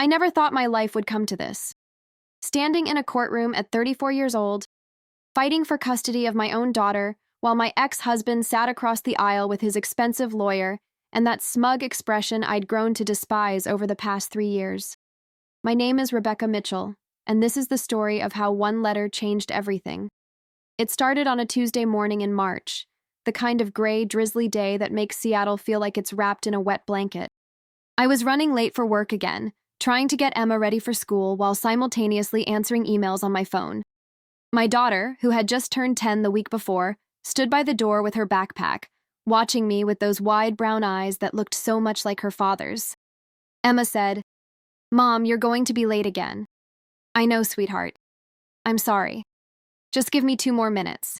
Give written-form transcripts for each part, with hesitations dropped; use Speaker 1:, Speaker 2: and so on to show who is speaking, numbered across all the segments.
Speaker 1: I never thought my life would come to this. Standing in a courtroom at 34 years old, fighting for custody of my own daughter, while my ex-husband sat across the aisle with his expensive lawyer and that smug expression I'd grown to despise over the past 3 years. My name is Rebecca Mitchell, and this is the story of how one letter changed everything. It started on a Tuesday morning in March, the kind of gray, drizzly day that makes Seattle feel like it's wrapped in a wet blanket. I was running late for work again, trying to get Emma ready for school while simultaneously answering emails on my phone. My daughter, who had just turned 10 the week before, stood by the door with her backpack, watching me with those wide brown eyes that looked so much like her father's. Emma said, "Mom, you're going to be late again." "I know, sweetheart. I'm sorry. Just give me 2 more minutes."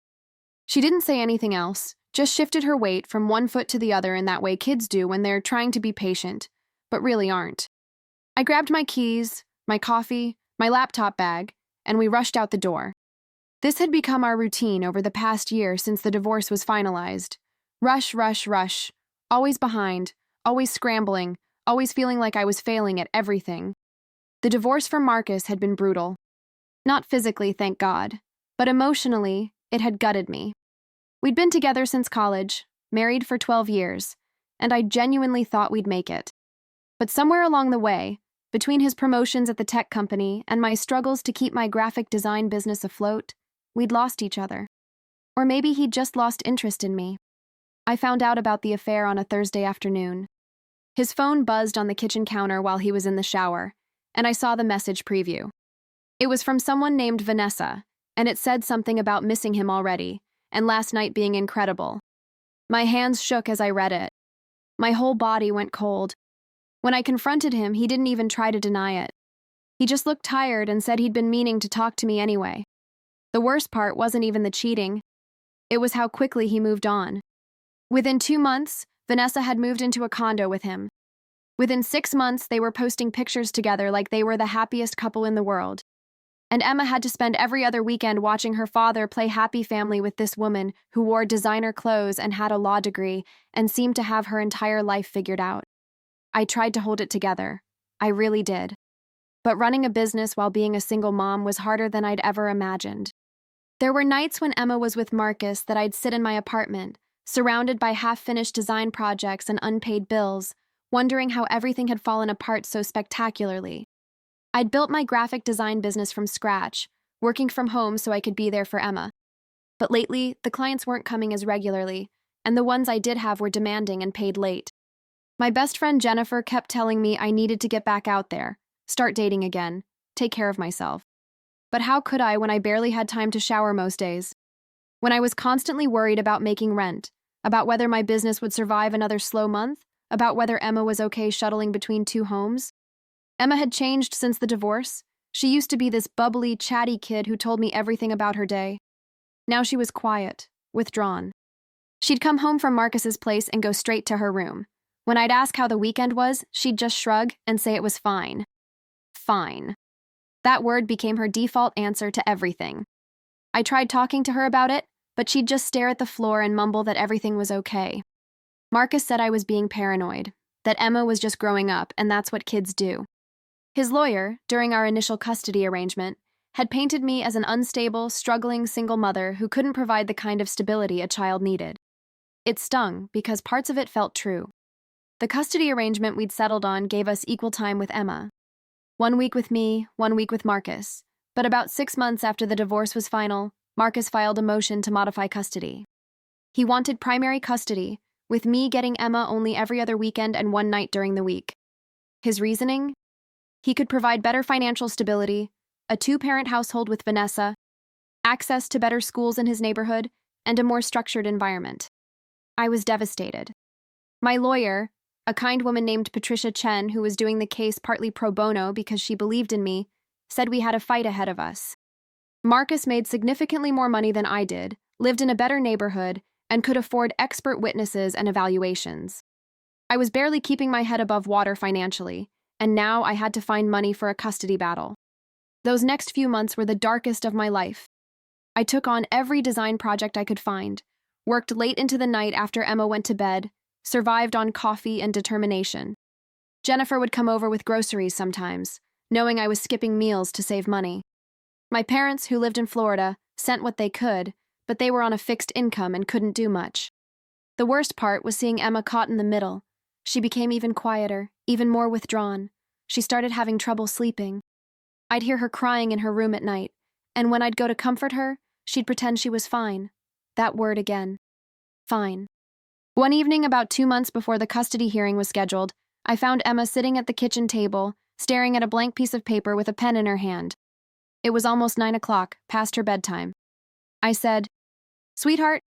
Speaker 1: She didn't say anything else, just shifted her weight from one foot to the other in that way kids do when they're trying to be patient, but really aren't. I grabbed my keys, my coffee, my laptop bag, and we rushed out the door. This had become our routine over the past year since the divorce was finalized. Rush, rush, rush. Always behind, always scrambling, always feeling like I was failing at everything. The divorce from Marcus had been brutal. Not physically, thank God, but emotionally, it had gutted me. We'd been together since college, married for 12 years, and I genuinely thought we'd make it. But somewhere along the way, between his promotions at the tech company and my struggles to keep my graphic design business afloat, we'd lost each other. Or maybe he'd just lost interest in me. I found out about the affair on a Thursday afternoon. His phone buzzed on the kitchen counter while he was in the shower, and I saw the message preview. It was from someone named Vanessa, and it said something about missing him already, and last night being incredible. My hands shook as I read it. My whole body went cold. When I confronted him, he didn't even try to deny it. He just looked tired and said he'd been meaning to talk to me anyway. The worst part wasn't even the cheating. It was how quickly he moved on. Within 2 months, Vanessa had moved into a condo with him. Within 6 months, they were posting pictures together like they were the happiest couple in the world. And Emma had to spend every other weekend watching her father play happy family with this woman who wore designer clothes and had a law degree and seemed to have her entire life figured out. I tried to hold it together. I really did. But running a business while being a single mom was harder than I'd ever imagined. There were nights when Emma was with Marcus that I'd sit in my apartment, surrounded by half-finished design projects and unpaid bills, wondering how everything had fallen apart so spectacularly. I'd built my graphic design business from scratch, working from home so I could be there for Emma. But lately, the clients weren't coming as regularly, and the ones I did have were demanding and paid late. My best friend Jennifer kept telling me I needed to get back out there, start dating again, take care of myself. But how could I when I barely had time to shower most days? When I was constantly worried about making rent, about whether my business would survive another slow month, about whether Emma was okay shuttling between 2 homes. Emma had changed since the divorce. She used to be this bubbly, chatty kid who told me everything about her day. Now she was quiet, withdrawn. She'd come home from Marcus's place and go straight to her room. When I'd ask how the weekend was, she'd just shrug and say it was fine. Fine. That word became her default answer to everything. I tried talking to her about it, but she'd just stare at the floor and mumble that everything was okay. Marcus said I was being paranoid, that Emma was just growing up, and that's what kids do. His lawyer, during our initial custody arrangement, had painted me as an unstable, struggling single mother who couldn't provide the kind of stability a child needed. It stung because parts of it felt true. The custody arrangement we'd settled on gave us equal time with Emma. 1 week with me, 1 week with Marcus. But about 6 months after the divorce was final, Marcus filed a motion to modify custody. He wanted primary custody, with me getting Emma only every other weekend and 1 night during the week. His reasoning? He could provide better financial stability, a 2-parent household with Vanessa, access to better schools in his neighborhood, and a more structured environment. I was devastated. My lawyer, a kind woman named Patricia Chen, who was doing the case partly pro bono because she believed in me, said we had a fight ahead of us. Marcus made significantly more money than I did, lived in a better neighborhood, and could afford expert witnesses and evaluations. I was barely keeping my head above water financially, and now I had to find money for a custody battle. Those next few months were the darkest of my life. I took on every design project I could find, worked late into the night after Emma went to bed, survived on coffee and determination. Jennifer would come over with groceries sometimes, knowing I was skipping meals to save money. My parents, who lived in Florida, sent what they could, but they were on a fixed income and couldn't do much. The worst part was seeing Emma caught in the middle. She became even quieter, even more withdrawn. She started having trouble sleeping. I'd hear her crying in her room at night, and when I'd go to comfort her, she'd pretend she was fine. That word again. Fine. One evening, about 2 months before the custody hearing was scheduled, I found Emma sitting at the kitchen table, staring at a blank piece of paper with a pen in her hand. It was almost 9 o'clock, past her bedtime. I said, "Sweetheart,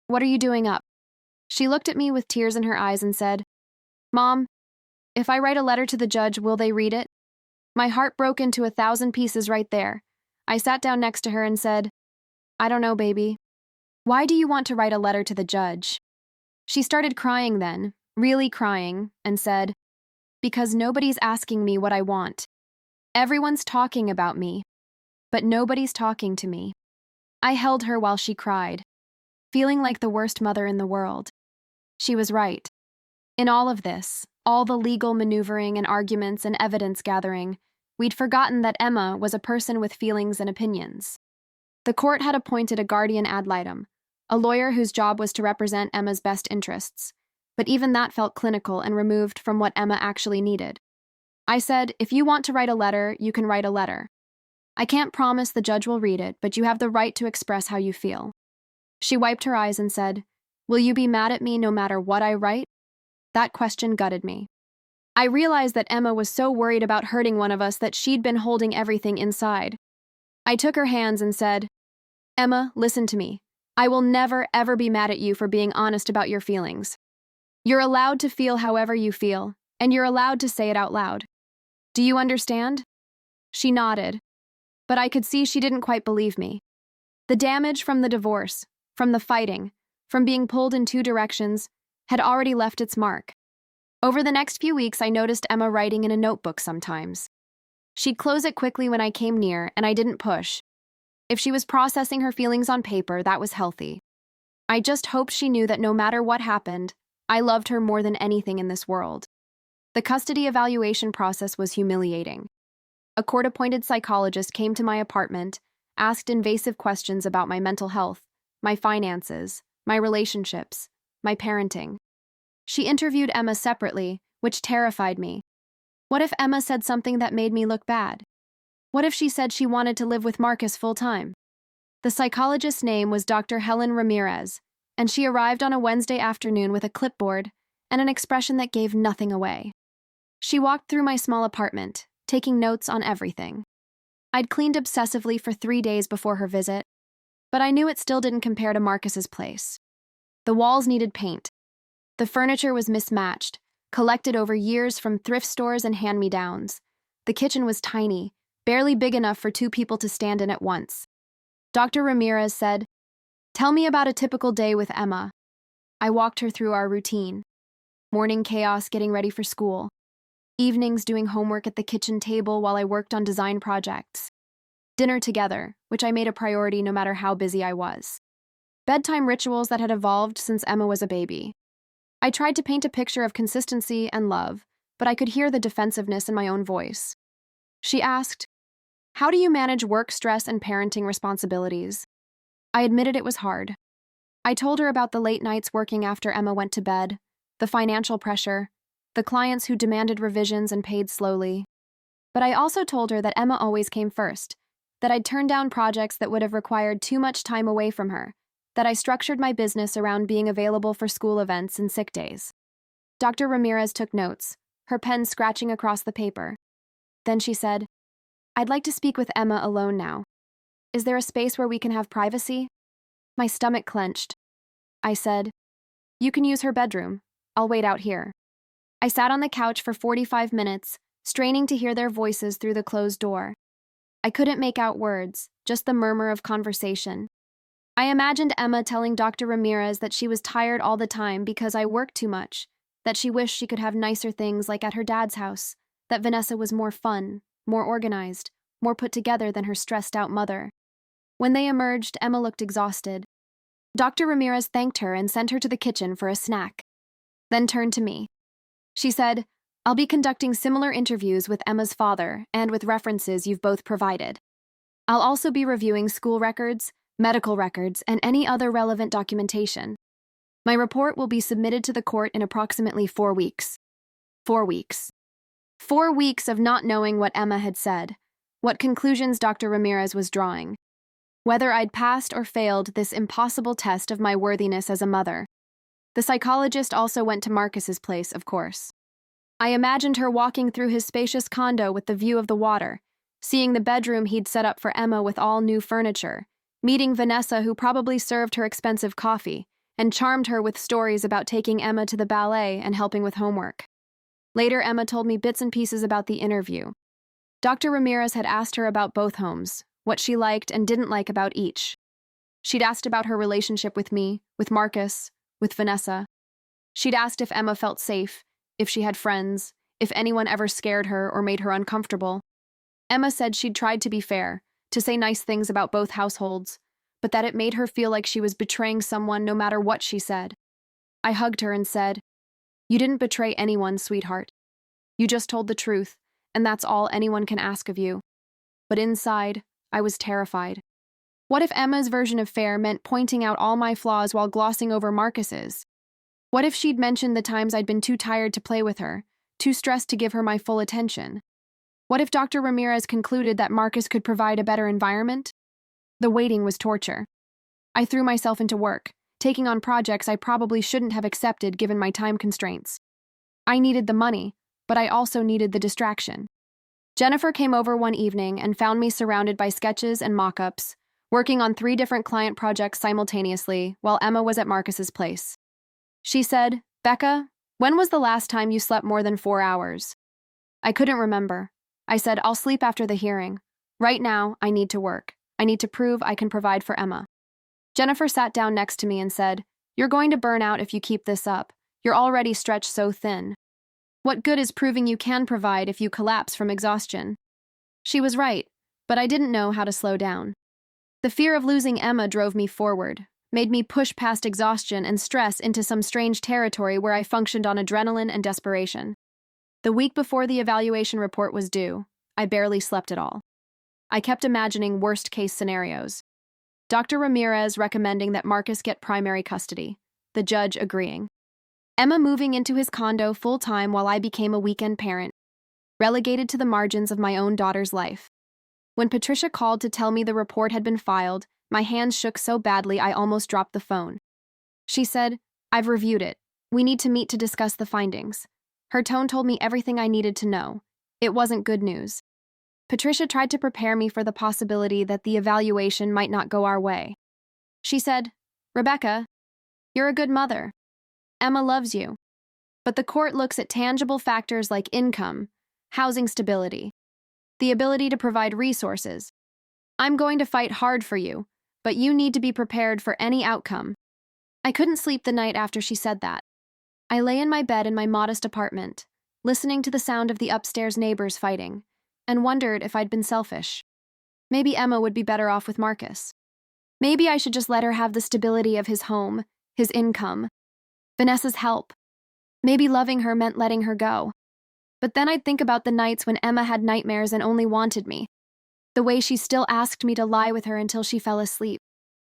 Speaker 1: what are you doing up?" She looked at me with tears in her eyes and said, "Mom, if I write a letter to the judge, will they read it?" My heart broke into 1,000 pieces right there. I sat down next to her and said, "I don't know, baby. Why do you want to write a letter to the judge?" She started crying then, really crying, and said, "Because nobody's asking me what I want. Everyone's talking about me, but nobody's talking to me." I held her while she cried, feeling like the worst mother in the world. She was right. In all of this, all the legal maneuvering and arguments and evidence gathering, we'd forgotten that Emma was a person with feelings and opinions. The court had appointed a guardian ad litem, a lawyer whose job was to represent Emma's best interests, but even that felt clinical and removed from what Emma actually needed. I said, "If you want to write a letter, you can write a letter. I can't promise the judge will read it, but you have the right to express how you feel." She wiped her eyes and said, "Will you be mad at me no matter what I write?" That question gutted me. I realized that Emma was so worried about hurting one of us that she'd been holding everything inside. I took her hands and said, "Emma, listen to me. I will never, ever be mad at you for being honest about your feelings. You're allowed to feel however you feel, and you're allowed to say it out loud. Do you understand?" She nodded, but I could see she didn't quite believe me. The damage from the divorce, from the fighting, from being pulled in 2 directions, had already left its mark. Over the next few weeks, I noticed Emma writing in a notebook sometimes. She'd close it quickly when I came near, and I didn't push. If she was processing her feelings on paper, that was healthy. I just hoped she knew that no matter what happened, I loved her more than anything in this world. The custody evaluation process was humiliating. A court-appointed psychologist came to my apartment, asked invasive questions about my mental health, my finances, my relationships, my parenting. She interviewed Emma separately, which terrified me. What if Emma said something that made me look bad? What if she said she wanted to live with Marcus full-time? The psychologist's name was Dr. Helen Ramirez, and she arrived on a Wednesday afternoon with a clipboard and an expression that gave nothing away. She walked through my small apartment, taking notes on everything. I'd cleaned obsessively for 3 days before her visit, but I knew it still didn't compare to Marcus's place. The walls needed paint. The furniture was mismatched, collected over years from thrift stores and hand-me-downs. The kitchen was tiny, barely big enough for 2 people to stand in at once. Dr. Ramirez said, "Tell me about a typical day with Emma." I walked her through our routine. Morning chaos getting ready for school. Evenings doing homework at the kitchen table while I worked on design projects. Dinner together, which I made a priority no matter how busy I was. Bedtime rituals that had evolved since Emma was a baby. I tried to paint a picture of consistency and love, but I could hear the defensiveness in my own voice. She asked, "How do you manage work stress and parenting responsibilities?" I admitted it was hard. I told her about the late nights working after Emma went to bed, the financial pressure, the clients who demanded revisions and paid slowly. But I also told her that Emma always came first, that I'd turned down projects that would have required too much time away from her, that I structured my business around being available for school events and sick days. Dr. Ramirez took notes, her pen scratching across the paper. Then she said, "I'd like to speak with Emma alone now. Is there a space where we can have privacy?" My stomach clenched. I said, "You can use her bedroom. I'll wait out here." I sat on the couch for 45 minutes, straining to hear their voices through the closed door. I couldn't make out words, just the murmur of conversation. I imagined Emma telling Dr. Ramirez that she was tired all the time because I worked too much, that she wished she could have nicer things like at her dad's house, that Vanessa was more fun, more organized, more put together than her stressed-out mother. When they emerged, Emma looked exhausted. Dr. Ramirez thanked her and sent her to the kitchen for a snack, then turned to me. She said, I'll be conducting similar interviews with Emma's father and with references you've both provided. I'll also be reviewing school records, medical records, and any other relevant documentation. My report will be submitted to the court in approximately 4 weeks. 4 weeks. 4 weeks of not knowing what Emma had said, what conclusions Dr. Ramirez was drawing, whether I'd passed or failed this impossible test of my worthiness as a mother. The psychologist also went to Marcus's place, of course. I imagined her walking through his spacious condo with the view of the water, seeing the bedroom he'd set up for Emma with all new furniture, meeting Vanessa, who probably served her expensive coffee, and charmed her with stories about taking Emma to the ballet and helping with homework. Later, Emma told me bits and pieces about the interview. Dr. Ramirez had asked her about both homes, what she liked and didn't like about each. She'd asked about her relationship with me, with Marcus, with Vanessa. She'd asked if Emma felt safe, if she had friends, if anyone ever scared her or made her uncomfortable. Emma said she'd tried to be fair, to say nice things about both households, but that it made her feel like she was betraying someone no matter what she said. I hugged her and said, "You didn't betray anyone, sweetheart. You just told the truth, and that's all anyone can ask of you." But inside, I was terrified. What if Emma's version of fair meant pointing out all my flaws while glossing over Marcus's? What if she'd mentioned the times I'd been too tired to play with her, too stressed to give her my full attention? What if Dr. Ramirez concluded that Marcus could provide a better environment? The waiting was torture. I threw myself into work, taking on projects I probably shouldn't have accepted given my time constraints. I needed the money, but I also needed the distraction. Jennifer came over one evening and found me surrounded by sketches and mock-ups, working on 3 different client projects simultaneously while Emma was at Marcus's place. She said, "Becca, when was the last time you slept more than 4 hours?" I couldn't remember. I said, "I'll sleep after the hearing. Right now, I need to work. I need to prove I can provide for Emma." Jennifer sat down next to me and said, "You're going to burn out if you keep this up. You're already stretched so thin. What good is proving you can provide if you collapse from exhaustion?" She was right, but I didn't know how to slow down. The fear of losing Emma drove me forward, made me push past exhaustion and stress into some strange territory where I functioned on adrenaline and desperation. The week before the evaluation report was due, I barely slept at all. I kept imagining worst-case scenarios. Dr. Ramirez recommending that Marcus get primary custody, the judge agreeing. Emma moving into his condo full-time while I became a weekend parent, relegated to the margins of my own daughter's life. When Patricia called to tell me the report had been filed, my hands shook so badly I almost dropped the phone. She said, "I've reviewed it. We need to meet to discuss the findings." Her tone told me everything I needed to know. It wasn't good news. Patricia tried to prepare me for the possibility that the evaluation might not go our way. She said, "Rebecca, you're a good mother. Emma loves you. But the court looks at tangible factors like income, housing stability, the ability to provide resources. I'm going to fight hard for you, but you need to be prepared for any outcome." I couldn't sleep the night after she said that. I lay in my bed in my modest apartment, listening to the sound of the upstairs neighbors fighting, and wondered if I'd been selfish. Maybe Emma would be better off with Marcus. Maybe I should just let her have the stability of his home, his income, Vanessa's help. Maybe loving her meant letting her go. But then I'd think about the nights when Emma had nightmares and only wanted me. The way she still asked me to lie with her until she fell asleep.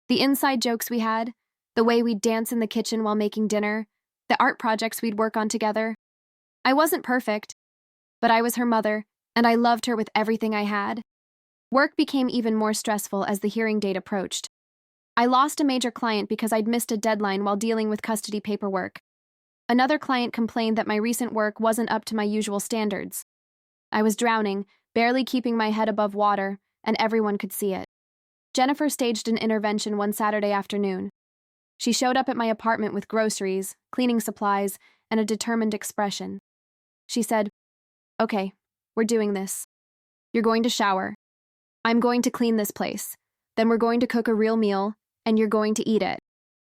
Speaker 1: The inside jokes we had, the way we'd dance in the kitchen while making dinner, the art projects we'd work on together. I wasn't perfect, but I was her mother, and I loved her with everything I had. Work became even more stressful as the hearing date approached. I lost a major client because I'd missed a deadline while dealing with custody paperwork. Another client complained that my recent work wasn't up to my usual standards. I was drowning, barely keeping my head above water, and everyone could see it. Jennifer staged an intervention one Saturday afternoon. She showed up at my apartment with groceries, cleaning supplies, and a determined expression. She said, "Okay, we're doing this. You're going to shower. I'm going to clean this place. Then we're going to cook a real meal, and you're going to eat it.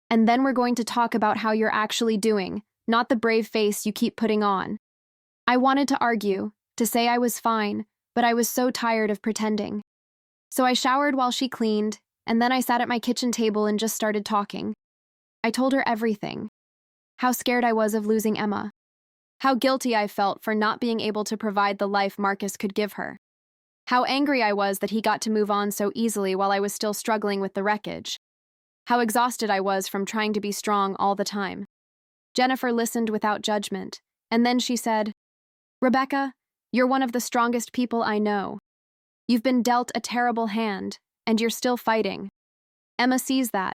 Speaker 1: And then we're going to talk about how you're actually doing, not the brave face you keep putting on." I wanted to argue, to say I was fine, but I was so tired of pretending. So I showered while she cleaned, and then I sat at my kitchen table and just started talking. I told her everything. How scared I was of losing Emma. How guilty I felt for not being able to provide the life Marcus could give her. How angry I was that he got to move on so easily while I was still struggling with the wreckage. How exhausted I was from trying to be strong all the time. Jennifer listened without judgment, and then she said, "Rebecca, you're one of the strongest people I know. You've been dealt a terrible hand, and you're still fighting. Emma sees that.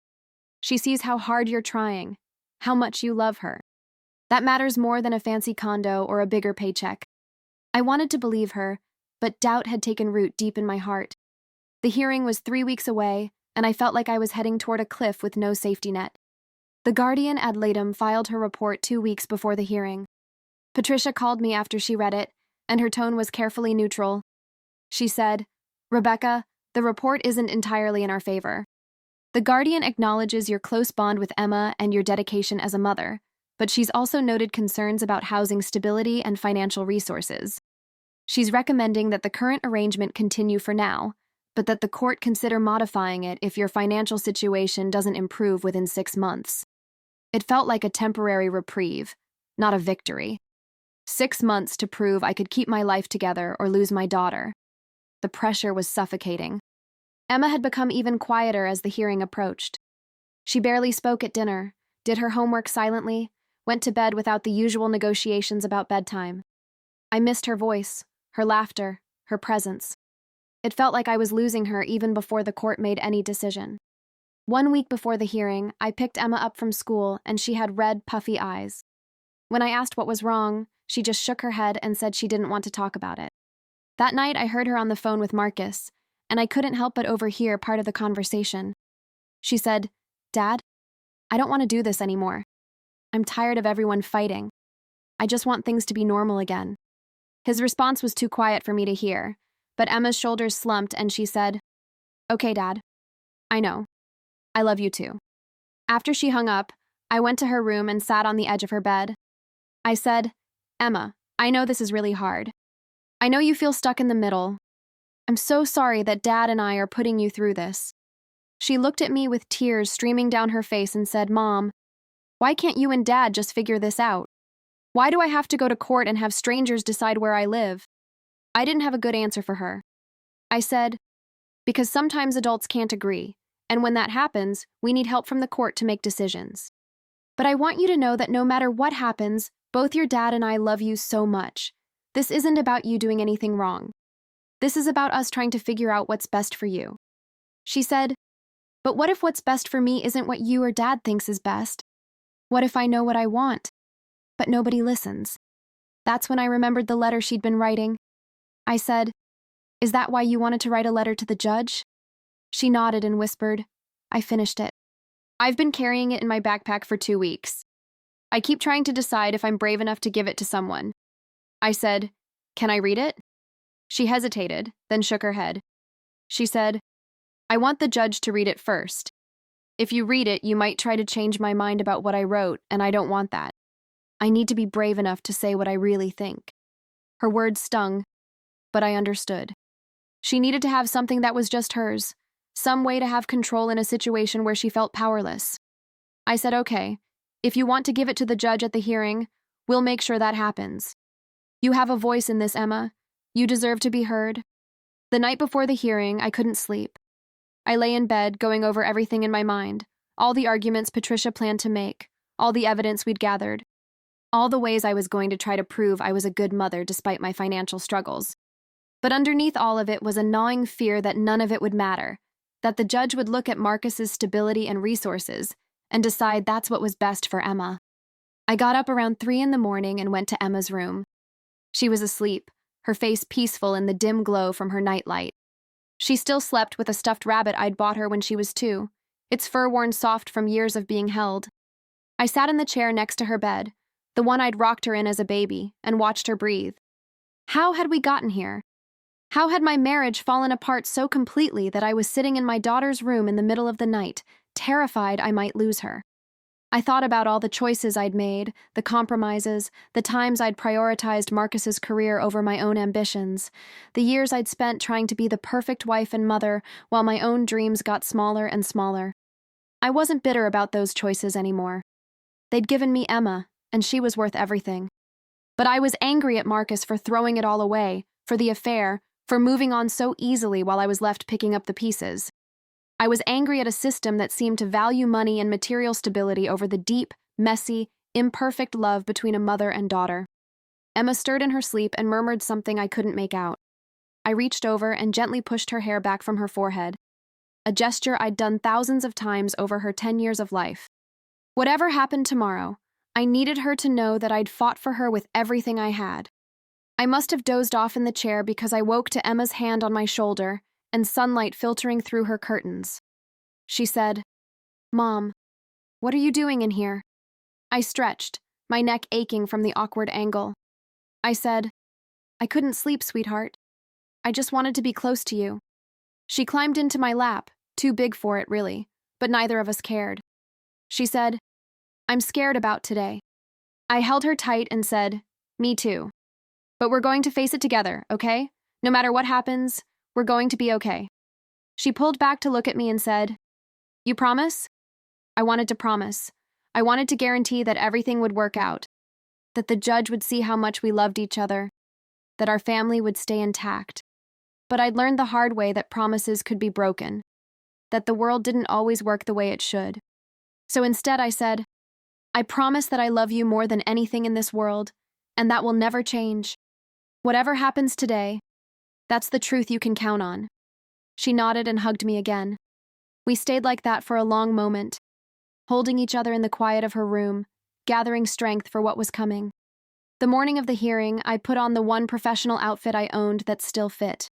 Speaker 1: She sees how hard you're trying, how much you love her. That matters more than a fancy condo or a bigger paycheck." I wanted to believe her, but doubt had taken root deep in my heart. The hearing was 3 weeks away, and I felt like I was heading toward a cliff with no safety net. The Guardian ad litem filed her report 2 weeks before the hearing. Patricia called me after she read it, and her tone was carefully neutral. She said, "Rebecca, the report isn't entirely in our favor. The Guardian acknowledges your close bond with Emma and your dedication as a mother, but she's also noted concerns about housing stability and financial resources. She's recommending that the current arrangement continue for now, but that the court consider modifying it if your financial situation doesn't improve within 6 months." It felt like a temporary reprieve, not a victory. 6 months to prove I could keep my life together or lose my daughter. The pressure was suffocating. Emma had become even quieter as the hearing approached. She barely spoke at dinner, did her homework silently, went to bed without the usual negotiations about bedtime. I missed her voice, her laughter, her presence. It felt like I was losing her even before the court made any decision. 1 week before the hearing, I picked Emma up from school and she had red, puffy eyes. When I asked what was wrong, she just shook her head and said she didn't want to talk about it. That night, I heard her on the phone with Marcus, and I couldn't help but overhear part of the conversation. She said, "Dad, I don't want to do this anymore. I'm tired of everyone fighting. I just want things to be normal again." His response was too quiet for me to hear, but Emma's shoulders slumped and she said, "Okay, Dad. I know. I love you too." After she hung up, I went to her room and sat on the edge of her bed. I said, "Emma, I know this is really hard. I know you feel stuck in the middle. I'm so sorry that Dad and I are putting you through this." She looked at me with tears streaming down her face and said, "Mom, why can't you and Dad just figure this out? Why do I have to go to court and have strangers decide where I live?" I didn't have a good answer for her. I said, "Because sometimes adults can't agree, and when that happens, we need help from the court to make decisions. But I want you to know that no matter what happens, both your dad and I love you so much. This isn't about you doing anything wrong. This is about us trying to figure out what's best for you." She said, "But what if what's best for me isn't what you or Dad thinks is best? What if I know what I want, but nobody listens?" That's when I remembered the letter she'd been writing. I said, "Is that why you wanted to write a letter to the judge?" She nodded and whispered, "I finished it. I've been carrying it in my backpack for 2 weeks. I keep trying to decide if I'm brave enough to give it to someone." I said, "Can I read it?" She hesitated, then shook her head. She said, "I want the judge to read it first. If you read it, you might try to change my mind about what I wrote, and I don't want that. I need to be brave enough to say what I really think." Her words stung, but I understood. She needed to have something that was just hers, some way to have control in a situation where she felt powerless. I said, "Okay, if you want to give it to the judge at the hearing, we'll make sure that happens. You have a voice in this, Emma. You deserve to be heard." The night before the hearing, I couldn't sleep. I lay in bed, going over everything in my mind, all the arguments Patricia planned to make, all the evidence we'd gathered, all the ways I was going to try to prove I was a good mother despite my financial struggles. But underneath all of it was a gnawing fear that none of it would matter, that the judge would look at Marcus's stability and resources and decide that's what was best for Emma. I got up around 3 in the morning and went to Emma's room. She was asleep, her face peaceful in the dim glow from her nightlight. She still slept with a stuffed rabbit I'd bought her when she was 2, its fur worn soft from years of being held. I sat in the chair next to her bed, the one I'd rocked her in as a baby, and watched her breathe. How had we gotten here? How had my marriage fallen apart so completely that I was sitting in my daughter's room in the middle of the night, terrified I might lose her? I thought about all the choices I'd made, the compromises, the times I'd prioritized Marcus's career over my own ambitions, the years I'd spent trying to be the perfect wife and mother while my own dreams got smaller and smaller. I wasn't bitter about those choices anymore. They'd given me Emma, and she was worth everything. But I was angry at Marcus for throwing it all away, for the affair, for moving on so easily while I was left picking up the pieces. I was angry at a system that seemed to value money and material stability over the deep, messy, imperfect love between a mother and daughter. Emma stirred in her sleep and murmured something I couldn't make out. I reached over and gently pushed her hair back from her forehead, a gesture I'd done thousands of times over her 10 years of life. Whatever happened tomorrow, I needed her to know that I'd fought for her with everything I had. I must have dozed off in the chair because I woke to Emma's hand on my shoulder and sunlight filtering through her curtains. She said, "Mom, what are you doing in here?" I stretched, my neck aching from the awkward angle. I said, "I couldn't sleep, sweetheart. I just wanted to be close to you." She climbed into my lap, too big for it, really, but neither of us cared. She said, "I'm scared about today." I held her tight and said, "Me too. But we're going to face it together, okay? No matter what happens, we're going to be okay." She pulled back to look at me and said, "You promise?" I wanted to promise. I wanted to guarantee that everything would work out, that the judge would see how much we loved each other, that our family would stay intact. But I'd learned the hard way that promises could be broken, that the world didn't always work the way it should. So instead I said, "I promise that I love you more than anything in this world, and that will never change. Whatever happens today, that's the truth you can count on." She nodded and hugged me again. We stayed like that for a long moment, holding each other in the quiet of her room, gathering strength for what was coming. The morning of the hearing, I put on the one professional outfit I owned that still fit.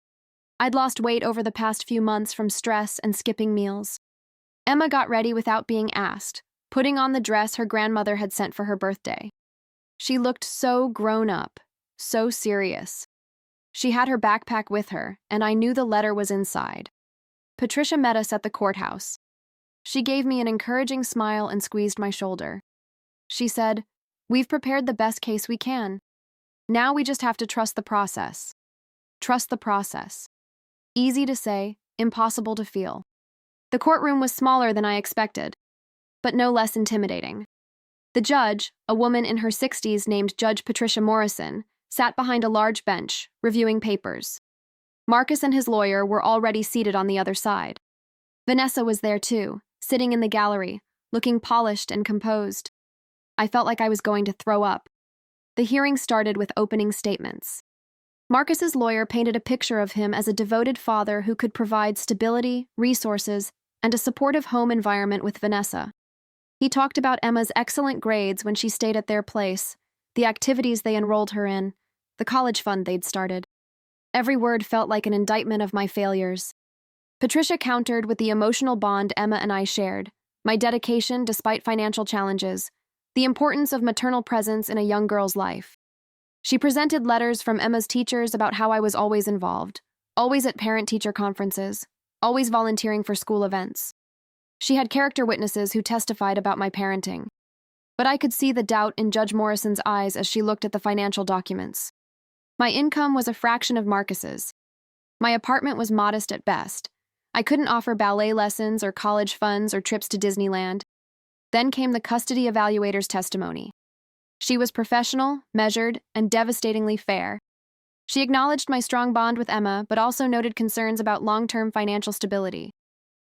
Speaker 1: I'd lost weight over the past few months from stress and skipping meals. Emma got ready without being asked, putting on the dress her grandmother had sent for her birthday. She looked so grown up, so serious. She had her backpack with her, and I knew the letter was inside. Patricia met us at the courthouse. She gave me an encouraging smile and squeezed my shoulder. She said, "We've prepared the best case we can. Now we just have to trust the process." Trust the process. Easy to say, impossible to feel. The courtroom was smaller than I expected, but no less intimidating. The judge, a woman in her 60s named Judge Patricia Morrison, sat behind a large bench, reviewing papers. Marcus and his lawyer were already seated on the other side. Vanessa was there too, sitting in the gallery, looking polished and composed. I felt like I was going to throw up. The hearing started with opening statements. Marcus's lawyer painted a picture of him as a devoted father who could provide stability, resources, and a supportive home environment with Vanessa. He talked about Emma's excellent grades when she stayed at their place, the activities they enrolled her in, the college fund they'd started. Every word felt like an indictment of my failures. Patricia countered with the emotional bond Emma and I shared, my dedication despite financial challenges, the importance of maternal presence in a young girl's life. She presented letters from Emma's teachers about how I was always involved, always at parent-teacher conferences, always volunteering for school events. She had character witnesses who testified about my parenting. But I could see the doubt in Judge Morrison's eyes as she looked at the financial documents. My income was a fraction of Marcus's. My apartment was modest at best. I couldn't offer ballet lessons or college funds or trips to Disneyland. Then came the custody evaluator's testimony. She was professional, measured, and devastatingly fair. She acknowledged my strong bond with Emma, but also noted concerns about long-term financial stability.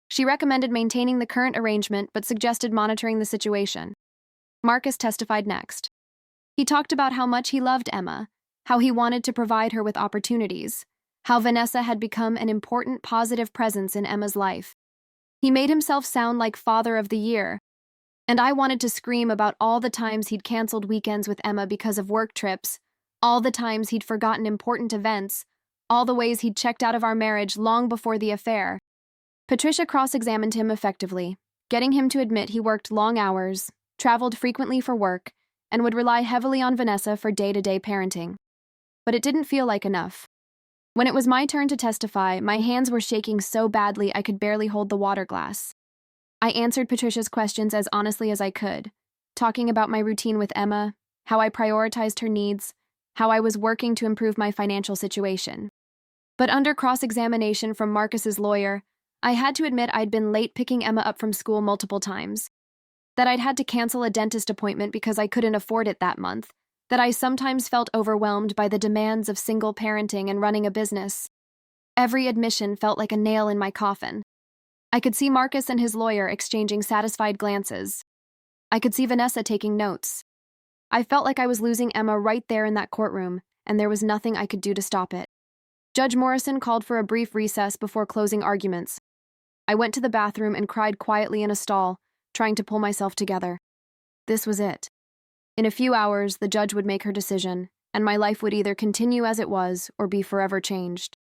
Speaker 1: She recommended maintaining the current arrangement, but suggested monitoring the situation. Marcus testified next. He talked about how much he loved Emma, how he wanted to provide her with opportunities, how Vanessa had become an important positive presence in Emma's life. He made himself sound like Father of the Year, and I wanted to scream about all the times he'd canceled weekends with Emma because of work trips, all the times he'd forgotten important events, all the ways he'd checked out of our marriage long before the affair. Patricia cross-examined him effectively, getting him to admit he worked long hours, traveled frequently for work, and would rely heavily on Vanessa for day-to-day parenting. But it didn't feel like enough. When it was my turn to testify, my hands were shaking so badly I could barely hold the water glass. I answered Patricia's questions as honestly as I could, talking about my routine with Emma, how I prioritized her needs, how I was working to improve my financial situation. But under cross-examination from Marcus's lawyer, I had to admit I'd been late picking Emma up from school multiple times, that I'd had to cancel a dentist appointment because I couldn't afford it that month, that I sometimes felt overwhelmed by the demands of single parenting and running a business. Every admission felt like a nail in my coffin. I could see Marcus and his lawyer exchanging satisfied glances. I could see Vanessa taking notes. I felt like I was losing Emma right there in that courtroom, and there was nothing I could do to stop it. Judge Morrison called for a brief recess before closing arguments. I went to the bathroom and cried quietly in a stall, trying to pull myself together. This was it. In a few hours, the judge would make her decision, and my life would either continue as it was or be forever changed.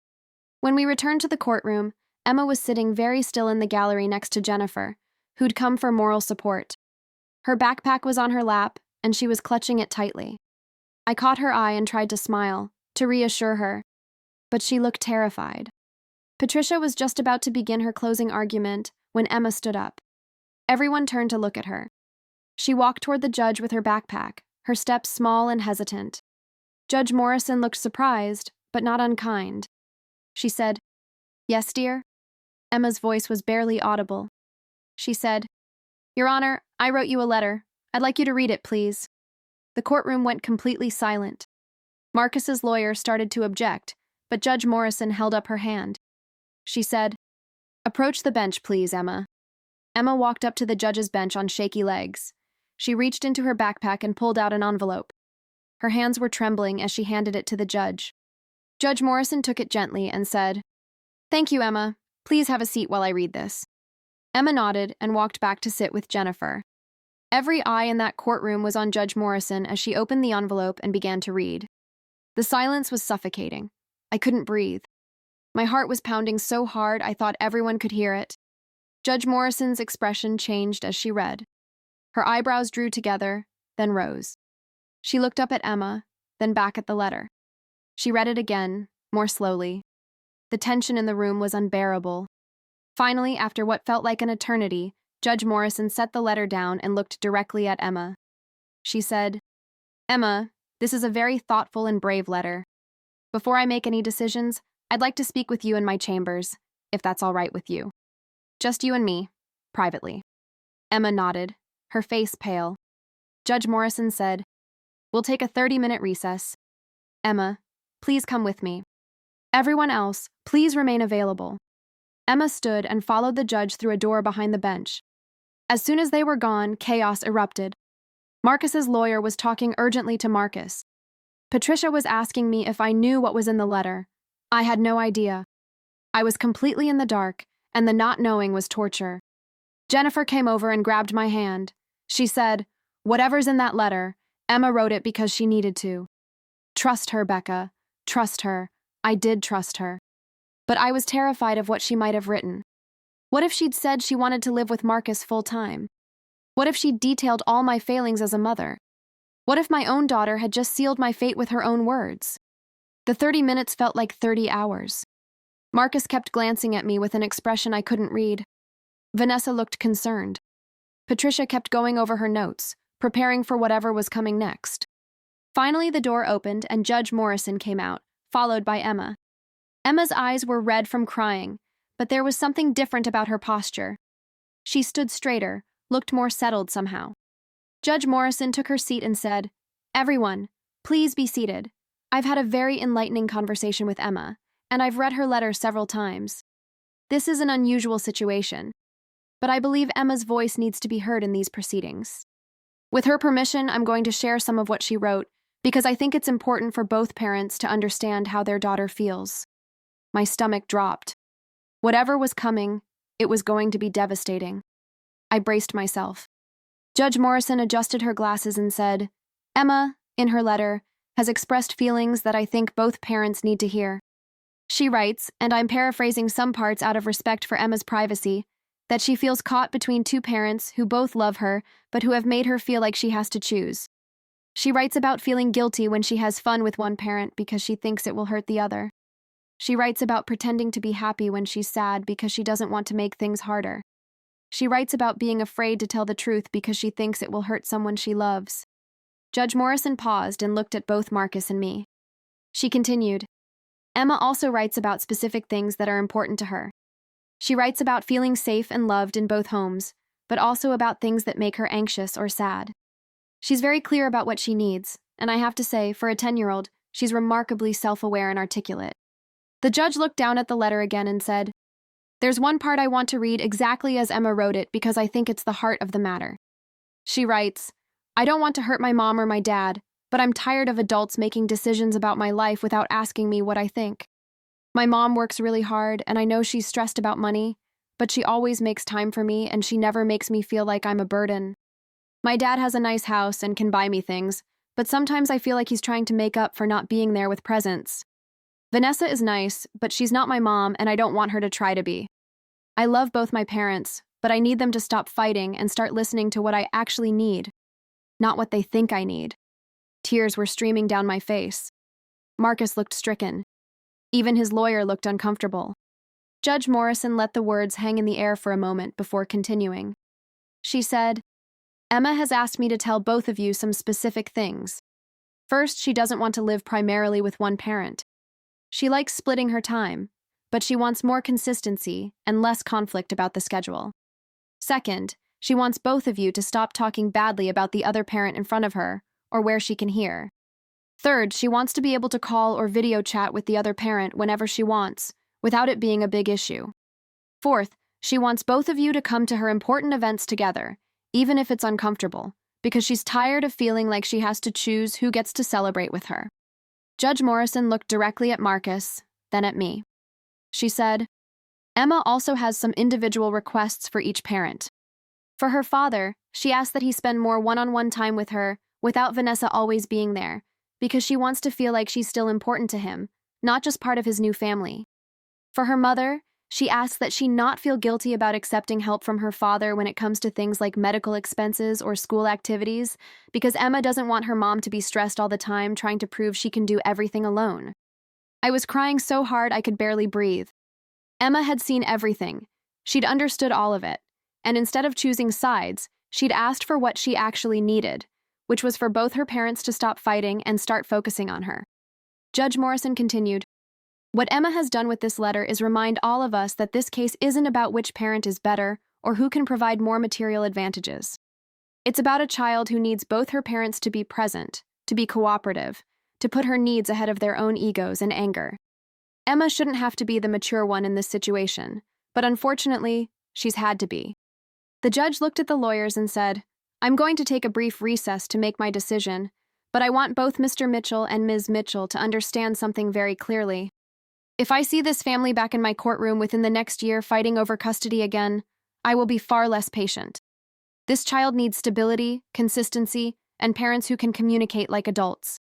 Speaker 1: When we returned to the courtroom, Emma was sitting very still in the gallery next to Jennifer, who'd come for moral support. Her backpack was on her lap, and she was clutching it tightly. I caught her eye and tried to smile, to reassure her, but she looked terrified. Patricia was just about to begin her closing argument when Emma stood up. Everyone turned to look at her. She walked toward the judge with her backpack, her steps small and hesitant. Judge Morrison looked surprised, but not unkind. She said, "Yes, dear?" Emma's voice was barely audible. She said, "Your Honor, I wrote you a letter. I'd like you to read it, please." The courtroom went completely silent. Marcus's lawyer started to object, but Judge Morrison held up her hand. She said, "Approach the bench, please, Emma." Emma walked up to the judge's bench on shaky legs. She reached into her backpack and pulled out an envelope. Her hands were trembling as she handed it to the judge. Judge Morrison took it gently and said, "Thank you, Emma. Please have a seat while I read this." Emma nodded and walked back to sit with Jennifer. Every eye in that courtroom was on Judge Morrison as she opened the envelope and began to read. The silence was suffocating. I couldn't breathe. My heart was pounding so hard I thought everyone could hear it. Judge Morrison's expression changed as she read. Her eyebrows drew together, then rose. She looked up at Emma, then back at the letter. She read it again, more slowly. The tension in the room was unbearable. Finally, after what felt like an eternity, Judge Morrison set the letter down and looked directly at Emma. She said, "Emma, this is a very thoughtful and brave letter. Before I make any decisions, I'd like to speak with you in my chambers, if that's all right with you. Just you and me, privately." Emma nodded, her face pale. Judge Morrison said, "We'll take a 30-minute recess. Emma, please come with me. Everyone else, please remain available." Emma stood and followed the judge through a door behind the bench. As soon as they were gone, chaos erupted. Marcus's lawyer was talking urgently to Marcus. Patricia was asking me if I knew what was in the letter. I had no idea. I was completely in the dark, and the not knowing was torture. Jennifer came over and grabbed my hand. She said, "Whatever's in that letter, Emma wrote it because she needed to. Trust her, Becca. Trust her." I did trust her. But I was terrified of what she might have written. What if she'd said she wanted to live with Marcus full-time? What if she'd detailed all my failings as a mother? What if my own daughter had just sealed my fate with her own words? The 30 minutes felt like 30 hours. Marcus kept glancing at me with an expression I couldn't read. Vanessa looked concerned. Patricia kept going over her notes, preparing for whatever was coming next. Finally, the door opened and Judge Morrison came out, followed by Emma. Emma's eyes were red from crying, but there was something different about her posture. She stood straighter, looked more settled somehow. Judge Morrison took her seat and said, "Everyone, please be seated. I've had a very enlightening conversation with Emma, and I've read her letter several times. This is an unusual situation, but I believe Emma's voice needs to be heard in these proceedings. With her permission, I'm going to share some of what she wrote, because I think it's important for both parents to understand how their daughter feels." My stomach dropped. Whatever was coming, it was going to be devastating. I braced myself. Judge Morrison adjusted her glasses and said, "Emma, in her letter, has expressed feelings that I think both parents need to hear. She writes, and I'm paraphrasing some parts out of respect for Emma's privacy, that she feels caught between two parents who both love her but who have made her feel like she has to choose. She writes about feeling guilty when she has fun with one parent because she thinks it will hurt the other. She writes about pretending to be happy when she's sad because she doesn't want to make things harder. She writes about being afraid to tell the truth because she thinks it will hurt someone she loves." Judge Morrison paused and looked at both Marcus and me. She continued, "Emma also writes about specific things that are important to her. She writes about feeling safe and loved in both homes, but also about things that make her anxious or sad. She's very clear about what she needs, and I have to say, for a 10-year-old, she's remarkably self-aware and articulate. The judge looked down at the letter again and said, "There's one part I want to read exactly as Emma wrote it because I think it's the heart of the matter." She writes, "I don't want to hurt my mom or my dad, but I'm tired of adults making decisions about my life without asking me what I think. My mom works really hard, and I know she's stressed about money, but she always makes time for me, and she never makes me feel like I'm a burden. My dad has a nice house and can buy me things, but sometimes I feel like he's trying to make up for not being there with presents. Vanessa is nice, but she's not my mom, and I don't want her to try to be. I love both my parents, but I need them to stop fighting and start listening to what I actually need, not what they think I need." Tears were streaming down my face. Marcus looked stricken. Even his lawyer looked uncomfortable. Judge Morrison let the words hang in the air for a moment before continuing. She said, "Emma has asked me to tell both of you some specific things. First, she doesn't want to live primarily with one parent. She likes splitting her time, but she wants more consistency and less conflict about the schedule. Second, she wants both of you to stop talking badly about the other parent in front of her, or where she can hear. Third, she wants to be able to call or video chat with the other parent whenever she wants, without it being a big issue. Fourth, she wants both of you to come to her important events together, even if it's uncomfortable, because she's tired of feeling like she has to choose who gets to celebrate with her." Judge Morrison looked directly at Marcus, then at me. She said, "Emma also has some individual requests for each parent. For her father, she asks that he spend more one-on-one time with her without Vanessa always being there, because she wants to feel like she's still important to him, not just part of his new family. For her mother, she asks that she not feel guilty about accepting help from her father when it comes to things like medical expenses or school activities, because Emma doesn't want her mom to be stressed all the time trying to prove she can do everything alone." I was crying so hard I could barely breathe. Emma had seen everything. She'd understood all of it, and instead of choosing sides, she'd asked for what she actually needed, which was for both her parents to stop fighting and start focusing on her. Judge Morrison continued, "What Emma has done with this letter is remind all of us that this case isn't about which parent is better or who can provide more material advantages. It's about a child who needs both her parents to be present, to be cooperative, to put her needs ahead of their own egos and anger. Emma shouldn't have to be the mature one in this situation, but unfortunately, she's had to be." The judge looked at the lawyers and said, "I'm going to take a brief recess to make my decision, but I want both Mr. Mitchell and Ms. Mitchell to understand something very clearly. If I see this family back in my courtroom within the next year fighting over custody again, I will be far less patient. This child needs stability, consistency, and parents who can communicate like adults.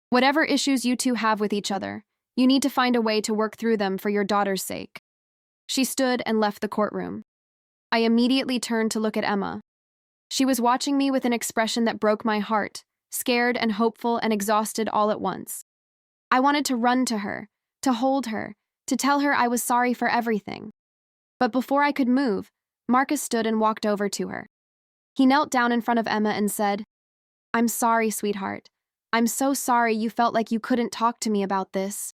Speaker 1: Whatever issues you two have with each other, you need to find a way to work through them for your daughter's sake." She stood and left the courtroom. I immediately turned to look at Emma. She was watching me with an expression that broke my heart, scared and hopeful and exhausted all at once. I wanted to run to her, to hold her, to tell her I was sorry for everything. But before I could move, Marcus stood and walked over to her. He knelt down in front of Emma and said, "I'm sorry, sweetheart. I'm so sorry you felt like you couldn't talk to me about this.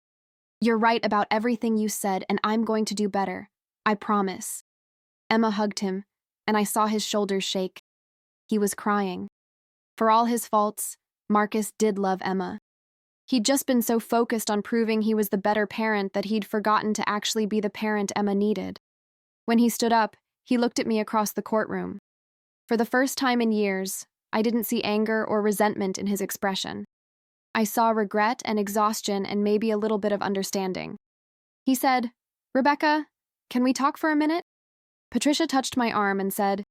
Speaker 1: You're right about everything you said, and I'm going to do better. I promise." Emma hugged him, and I saw his shoulders shake. He was crying. For all his faults, Marcus did love Emma. He'd just been so focused on proving he was the better parent that he'd forgotten to actually be the parent Emma needed. When he stood up, he looked at me across the courtroom. For the first time in years, I didn't see anger or resentment in his expression. I saw regret and exhaustion and maybe a little bit of understanding. He said, "Rebecca, can we talk for a minute?" Patricia touched my arm and said,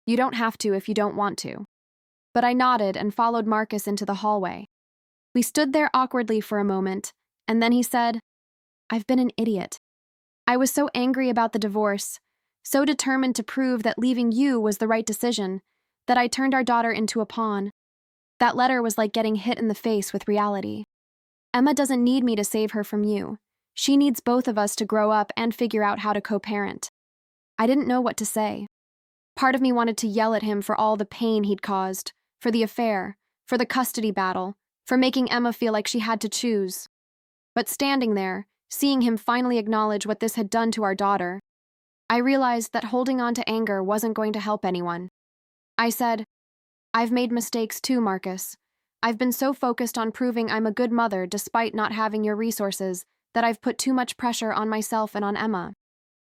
Speaker 1: "You don't have to if you don't want to." But I nodded and followed Marcus into the hallway. We stood there awkwardly for a moment, and then he said, "I've been an idiot. I was so angry about the divorce, so determined to prove that leaving you was the right decision, that I turned our daughter into a pawn. That letter was like getting hit in the face with reality. Emma doesn't need me to save her from you. She needs both of us to grow up and figure out how to co-parent." I didn't know what to say. Part of me wanted to yell at him for all the pain he'd caused, for the affair, for the custody battle, for making Emma feel like she had to choose. But standing there, seeing him finally acknowledge what this had done to our daughter, I realized that holding on to anger wasn't going to help anyone. I said, "I've made mistakes too, Marcus. I've been so focused on proving I'm a good mother despite not having your resources that I've put too much pressure on myself and on Emma.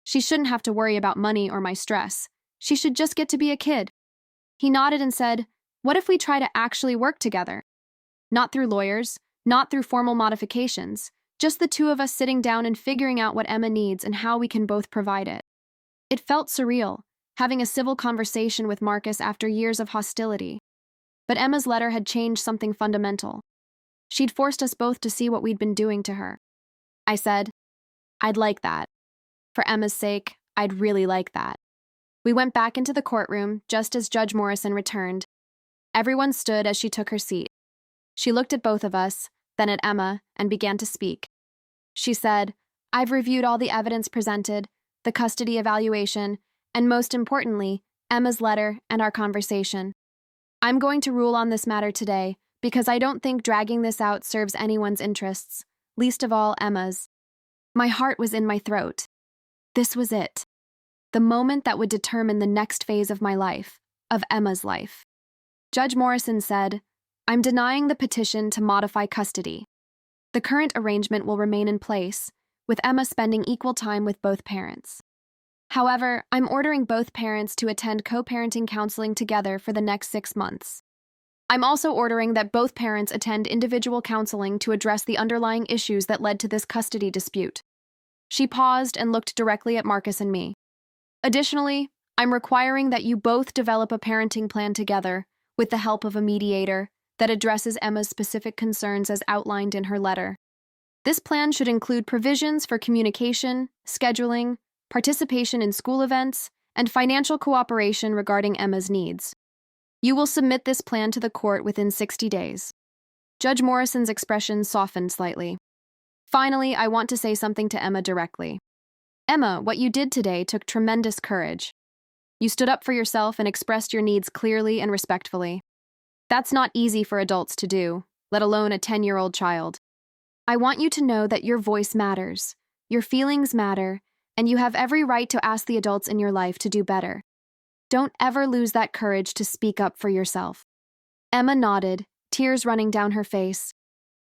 Speaker 1: She shouldn't have to worry about money or my stress. She should just get to be a kid. He nodded and said, "What if we try to actually work together? Not through lawyers, not through formal modifications, just the two of us sitting down and figuring out what Emma needs and how we can both provide it." It felt surreal, having a civil conversation with Marcus after years of hostility. But Emma's letter had changed something fundamental. She'd forced us both to see what we'd been doing to her. I said, "I'd like that. For Emma's sake, I'd really like that." We went back into the courtroom just as Judge Morrison returned. Everyone stood as she took her seat. She looked at both of us, then at Emma, and began to speak. She said, "I've reviewed all the evidence presented, the custody evaluation, and most importantly, Emma's letter and our conversation. I'm going to rule on this matter today because I don't think dragging this out serves anyone's interests, least of all Emma's." My heart was in my throat. This was it. The moment that would determine the next phase of my life, of Emma's life. Judge Morrison said, "I'm denying the petition to modify custody. The current arrangement will remain in place, with Emma spending equal time with both parents. However, I'm ordering both parents to attend co-parenting counseling together for the next 6 months. I'm also ordering that both parents attend individual counseling to address the underlying issues that led to this custody dispute." She paused and looked directly at Marcus and me. "Additionally, I'm requiring that you both develop a parenting plan together, with the help of a mediator, that addresses Emma's specific concerns as outlined in her letter. This plan should include provisions for communication, scheduling, participation in school events, and financial cooperation regarding Emma's needs. You will submit this plan to the court within 60 days. Judge Morrison's expression softened slightly. "Finally, I want to say something to Emma directly. Emma, what you did today took tremendous courage. You stood up for yourself and expressed your needs clearly and respectfully. That's not easy for adults to do, let alone a 10-year-old child. I want you to know that your voice matters, your feelings matter, and you have every right to ask the adults in your life to do better. Don't ever lose that courage to speak up for yourself." Emma nodded, tears running down her face.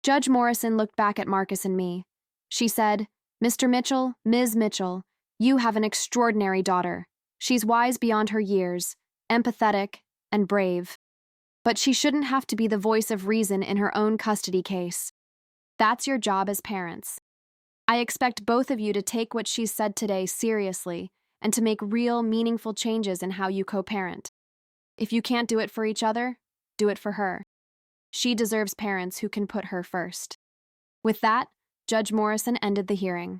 Speaker 1: Judge Morrison looked back at Marcus and me. She said, "Mr. Mitchell, Ms. Mitchell, you have an extraordinary daughter. She's wise beyond her years, empathetic, and brave. But she shouldn't have to be the voice of reason in her own custody case. That's your job as parents. I expect both of you to take what she's said today seriously and to make real, meaningful changes in how you co-parent. If you can't do it for each other, do it for her. She deserves parents who can put her first." With that, Judge Morrison ended the hearing.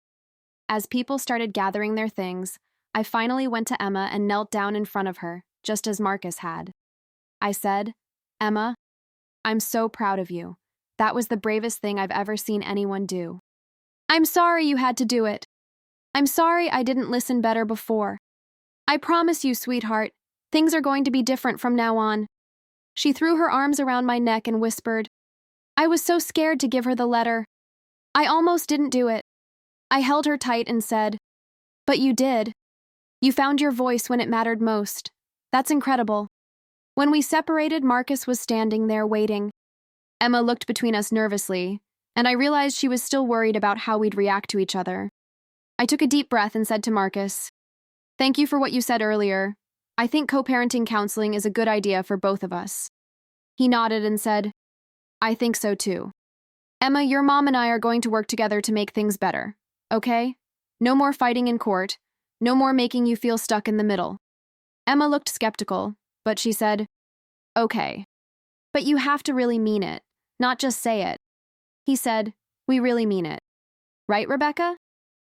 Speaker 1: As people started gathering their things, I finally went to Emma and knelt down in front of her, just as Marcus had. I said, "Emma, I'm so proud of you. That was the bravest thing I've ever seen anyone do. I'm sorry you had to do it. I'm sorry I didn't listen better before. I promise you, sweetheart, things are going to be different from now on." She threw her arms around my neck and whispered. I was so scared to give her the letter. I almost didn't do it. I held her tight and said, "But you did. You found your voice when it mattered most. That's incredible." When we separated, Marcus was standing there waiting. Emma looked between us nervously, and I realized she was still worried about how we'd react to each other. I took a deep breath and said to Marcus, "Thank you for what you said earlier. I think co-parenting counseling is a good idea for both of us." He nodded and said, "I think so too. Emma, your mom and I are going to work together to make things better, okay? No more fighting in court. No more making you feel stuck in the middle." Emma looked skeptical, but she said, "Okay. But you have to really mean it, not just say it." He said, "We really mean it. Right, Rebecca?"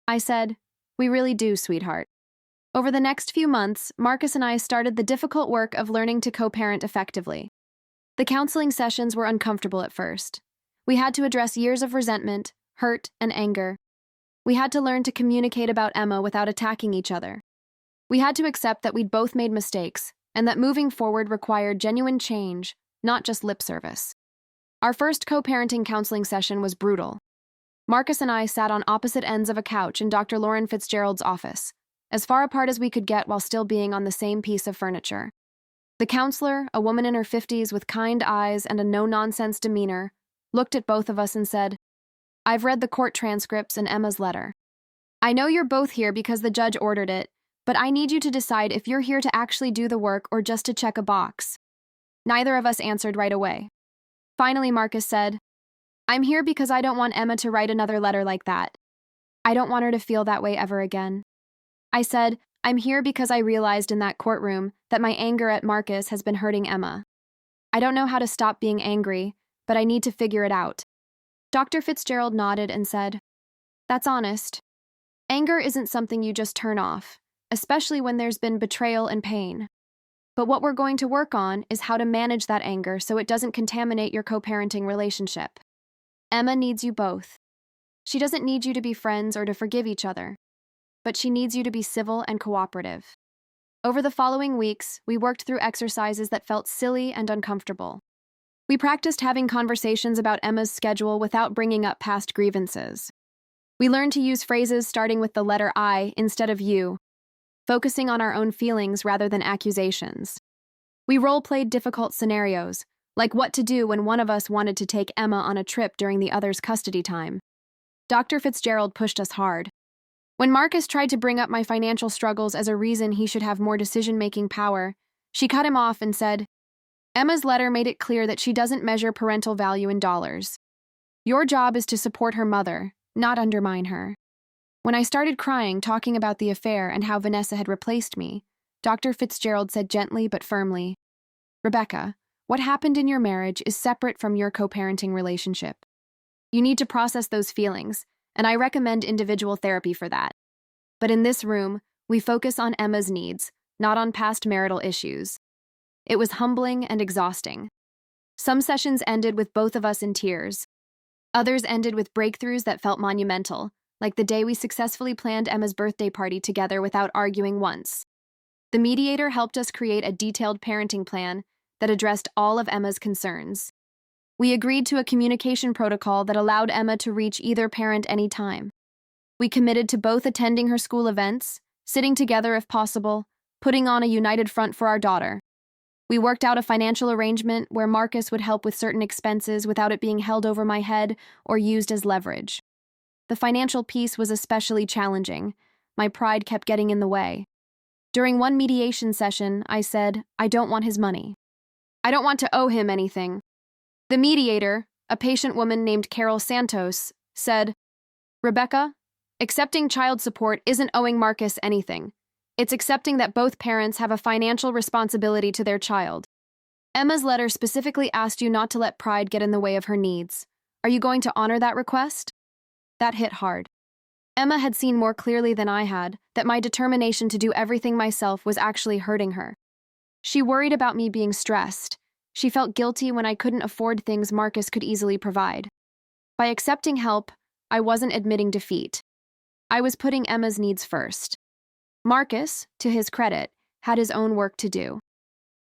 Speaker 1: I said, "We really do, sweetheart." Over the next few months, Marcus and I started the difficult work of learning to co-parent effectively. The counseling sessions were uncomfortable at first. We had to address years of resentment, hurt, and anger. We had to learn to communicate about Emma without attacking each other. We had to accept that we'd both made mistakes, and that moving forward required genuine change, not just lip service. Our first co-parenting counseling session was brutal. Marcus and I sat on opposite ends of a couch in Dr. Lauren Fitzgerald's office, as far apart as we could get while still being on the same piece of furniture. The counselor, a woman in her 50s with kind eyes and a no-nonsense demeanor, looked at both of us and said, "I've read the court transcripts and Emma's letter. I know you're both here because the judge ordered it, but I need you to decide if you're here to actually do the work or just to check a box." Neither of us answered right away. Finally, Marcus said, "I'm here because I don't want Emma to write another letter like that. I don't want her to feel that way ever again." I said, "I'm here because I realized in that courtroom that my anger at Marcus has been hurting Emma. I don't know how to stop being angry, but I need to figure it out." Dr. Fitzgerald nodded and said, "That's honest. Anger isn't something you just turn off, especially when there's been betrayal and pain. But what we're going to work on is how to manage that anger so it doesn't contaminate your co-parenting relationship. Emma needs you both. She doesn't need you to be friends or to forgive each other, but she needs you to be civil and cooperative." Over the following weeks, we worked through exercises that felt silly and uncomfortable. We practiced having conversations about Emma's schedule without bringing up past grievances. We learned to use phrases starting with the letter I instead of you, focusing on our own feelings rather than accusations. We role-played difficult scenarios, like what to do when one of us wanted to take Emma on a trip during the other's custody time. Dr. Fitzgerald pushed us hard. When Marcus tried to bring up my financial struggles as a reason he should have more decision-making power, she cut him off and said, "Emma's letter made it clear that she doesn't measure parental value in dollars. Your job is to support her mother, not undermine her." When I started crying, talking about the affair and how Vanessa had replaced me, Dr. Fitzgerald said gently but firmly, "Rebecca, what happened in your marriage is separate from your co-parenting relationship. You need to process those feelings, and I recommend individual therapy for that. But in this room, we focus on Emma's needs, not on past marital issues." It was humbling and exhausting. Some sessions ended with both of us in tears. Others ended with breakthroughs that felt monumental, like the day we successfully planned Emma's birthday party together without arguing once. The mediator helped us create a detailed parenting plan that addressed all of Emma's concerns. We agreed to a communication protocol that allowed Emma to reach either parent anytime. We committed to both attending her school events, sitting together if possible, putting on a united front for our daughter. We worked out a financial arrangement where Marcus would help with certain expenses without it being held over my head or used as leverage. The financial piece was especially challenging. My pride kept getting in the way. During one mediation session, I said, "I don't want his money. I don't want to owe him anything." The mediator, a patient woman named Carol Santos, said, "Rebecca, accepting child support isn't owing Marcus anything. It's accepting that both parents have a financial responsibility to their child. Emma's letter specifically asked you not to let pride get in the way of her needs. Are you going to honor that request?" That hit hard. Emma had seen more clearly than I had that my determination to do everything myself was actually hurting her. She worried about me being stressed. She felt guilty when I couldn't afford things Marcus could easily provide. By accepting help, I wasn't admitting defeat. I was putting Emma's needs first. Marcus, to his credit, had his own work to do.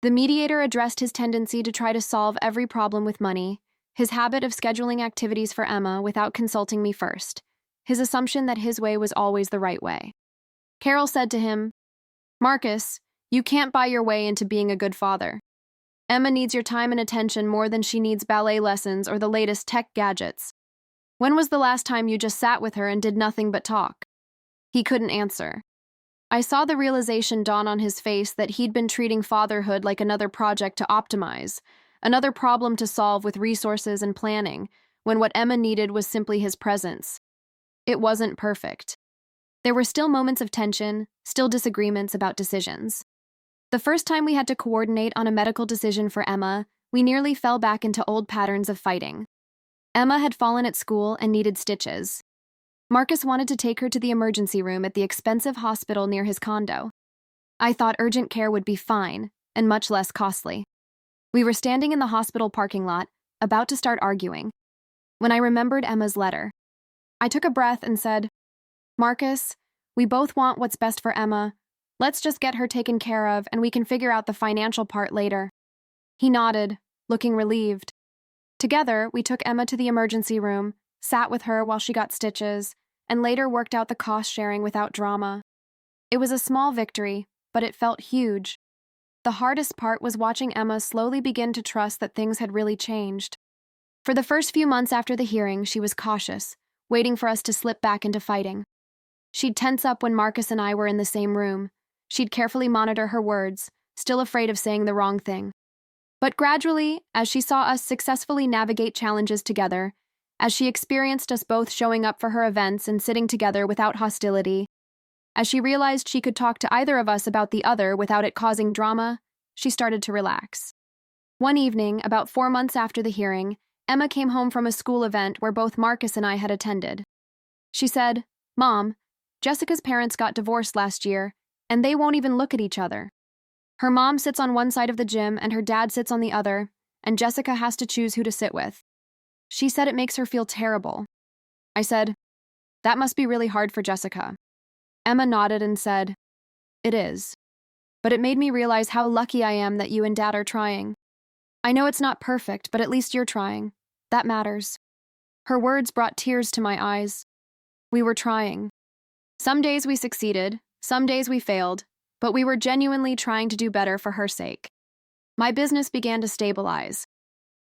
Speaker 1: The mediator addressed his tendency to try to solve every problem with money, his habit of scheduling activities for Emma without consulting me first, his assumption that his way was always the right way. Carol said to him, "Marcus, you can't buy your way into being a good father. Emma needs your time and attention more than she needs ballet lessons or the latest tech gadgets. When was the last time you just sat with her and did nothing but talk?" He couldn't answer. I saw the realization dawn on his face that he'd been treating fatherhood like another project to optimize, another problem to solve with resources and planning, when what Emma needed was simply his presence. It wasn't perfect. There were still moments of tension, still disagreements about decisions. The first time we had to coordinate on a medical decision for Emma, we nearly fell back into old patterns of fighting. Emma had fallen at school and needed stitches. Marcus wanted to take her to the emergency room at the expensive hospital near his condo. I thought urgent care would be fine and much less costly. We were standing in the hospital parking lot, about to start arguing, when I remembered Emma's letter. I took a breath and said, "Marcus, we both want what's best for Emma. Let's just get her taken care of and we can figure out the financial part later." He nodded, looking relieved. Together, we took Emma to the emergency room, sat with her while she got stitches, and later worked out the cost sharing without drama. It was a small victory, but it felt huge. The hardest part was watching Emma slowly begin to trust that things had really changed. For the first few months after the hearing, she was cautious, waiting for us to slip back into fighting. She'd tense up when Marcus and I were in the same room. She'd carefully monitor her words, still afraid of saying the wrong thing. But gradually, as she saw us successfully navigate challenges together, as she experienced us both showing up for her events and sitting together without hostility, as she realized she could talk to either of us about the other without it causing drama, she started to relax. One evening, about 4 months after the hearing, Emma came home from a school event where both Marcus and I had attended. She said, "Mom, Jessica's parents got divorced last year, and they won't even look at each other. Her mom sits on one side of the gym and her dad sits on the other, and Jessica has to choose who to sit with. She said it makes her feel terrible." I said, "That must be really hard for Jessica." Emma nodded and said, "It is. But it made me realize how lucky I am that you and Dad are trying. I know it's not perfect, but at least you're trying. That matters." Her words brought tears to my eyes. We were trying. Some days we succeeded, some days we failed, but we were genuinely trying to do better for her sake. My business began to stabilize.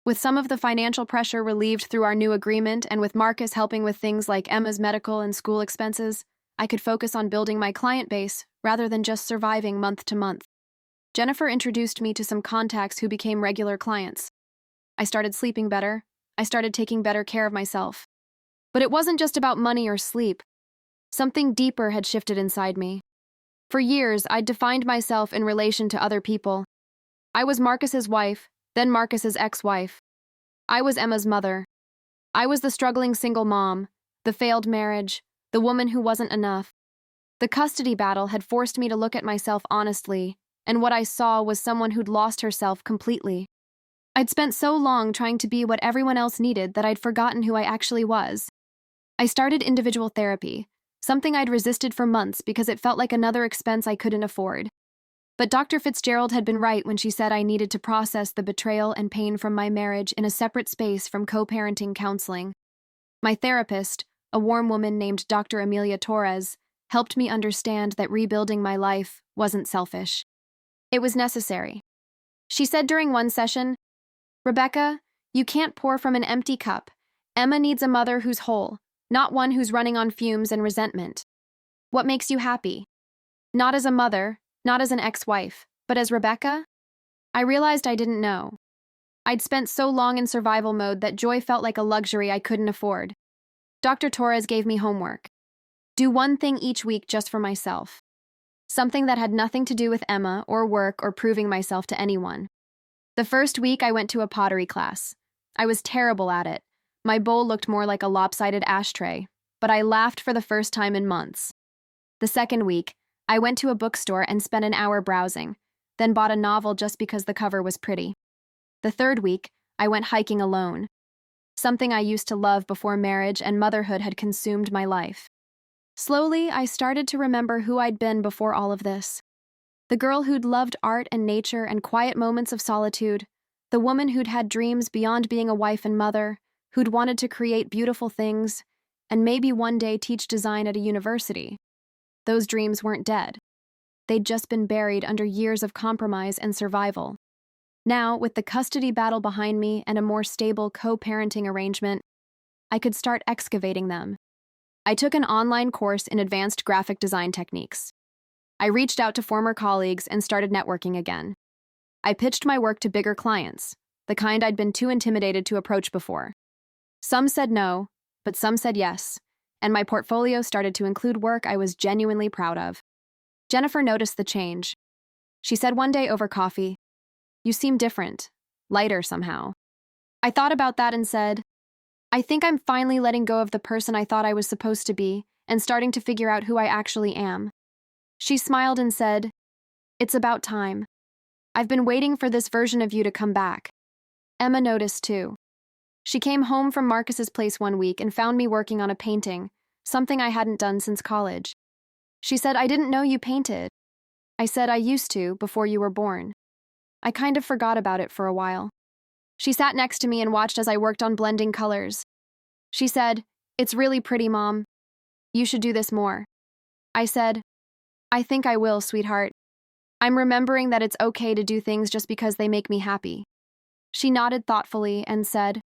Speaker 1: With some of the financial pressure relieved through our new agreement and with Marcus helping with things like Emma's medical and school expenses, I could focus on building my client base rather than just surviving month to month. Jennifer introduced me to some contacts who became regular clients. I started sleeping better. I started taking better care of myself. But it wasn't just about money or sleep. Something deeper had shifted inside me. For years, I'd defined myself in relation to other people. I was Marcus's wife, then Marcus's ex-wife. I was Emma's mother. I was the struggling single mom, the failed marriage, the woman who wasn't enough. The custody battle had forced me to look at myself honestly, and what I saw was someone who'd lost herself completely. I'd spent so long trying to be what everyone else needed that I'd forgotten who I actually was. I started individual therapy, something I'd resisted for months because it felt like another expense I couldn't afford. But Dr. Fitzgerald had been right when she said I needed to process the betrayal and pain from my marriage in a separate space from co-parenting counseling. My therapist, a warm woman named Dr. Amelia Torres, helped me understand that rebuilding my life wasn't selfish. It was necessary. She said during one session, "Rebecca, you can't pour from an empty cup. Emma needs a mother who's whole, not one who's running on fumes and resentment. What makes you happy? Not as a mother, not as an ex-wife, but as Rebecca?" I realized I didn't know. I'd spent so long in survival mode that joy felt like a luxury I couldn't afford. Dr. Torres gave me homework. Do one thing each week just for myself. Something that had nothing to do with Emma or work or proving myself to anyone. The first week I went to a pottery class. I was terrible at it. My bowl looked more like a lopsided ashtray, but I laughed for the first time in months. The second week, I went to a bookstore and spent an hour browsing, then bought a novel just because the cover was pretty. The third week, I went hiking alone. Something I used to love before marriage and motherhood had consumed my life. Slowly, I started to remember who I'd been before all of this. The girl who'd loved art and nature and quiet moments of solitude, the woman who'd had dreams beyond being a wife and mother, who'd wanted to create beautiful things, and maybe one day teach design at a university. Those dreams weren't dead. They'd just been buried under years of compromise and survival. Now, with the custody battle behind me and a more stable co-parenting arrangement, I could start excavating them. I took an online course in advanced graphic design techniques. I reached out to former colleagues and started networking again. I pitched my work to bigger clients, the kind I'd been too intimidated to approach before. Some said no, but some said yes, and my portfolio started to include work I was genuinely proud of. Jennifer noticed the change. She said one day over coffee, "You seem different, lighter somehow." I thought about that and said, "I think I'm finally letting go of the person I thought I was supposed to be and starting to figure out who I actually am." She smiled and said, "It's about time. I've been waiting for this version of you to come back." Emma noticed too. She came home from Marcus's place one week and found me working on a painting, something I hadn't done since college. She said, "I didn't know you painted." I said, "I used to, before you were born." I kind of forgot about it for a while. She sat next to me and watched as I worked on blending colors. She said, "It's really pretty, Mom. You should do this more." I said, "I think I will, sweetheart." I'm remembering that it's okay to do things just because they make me happy. She nodded thoughtfully and said,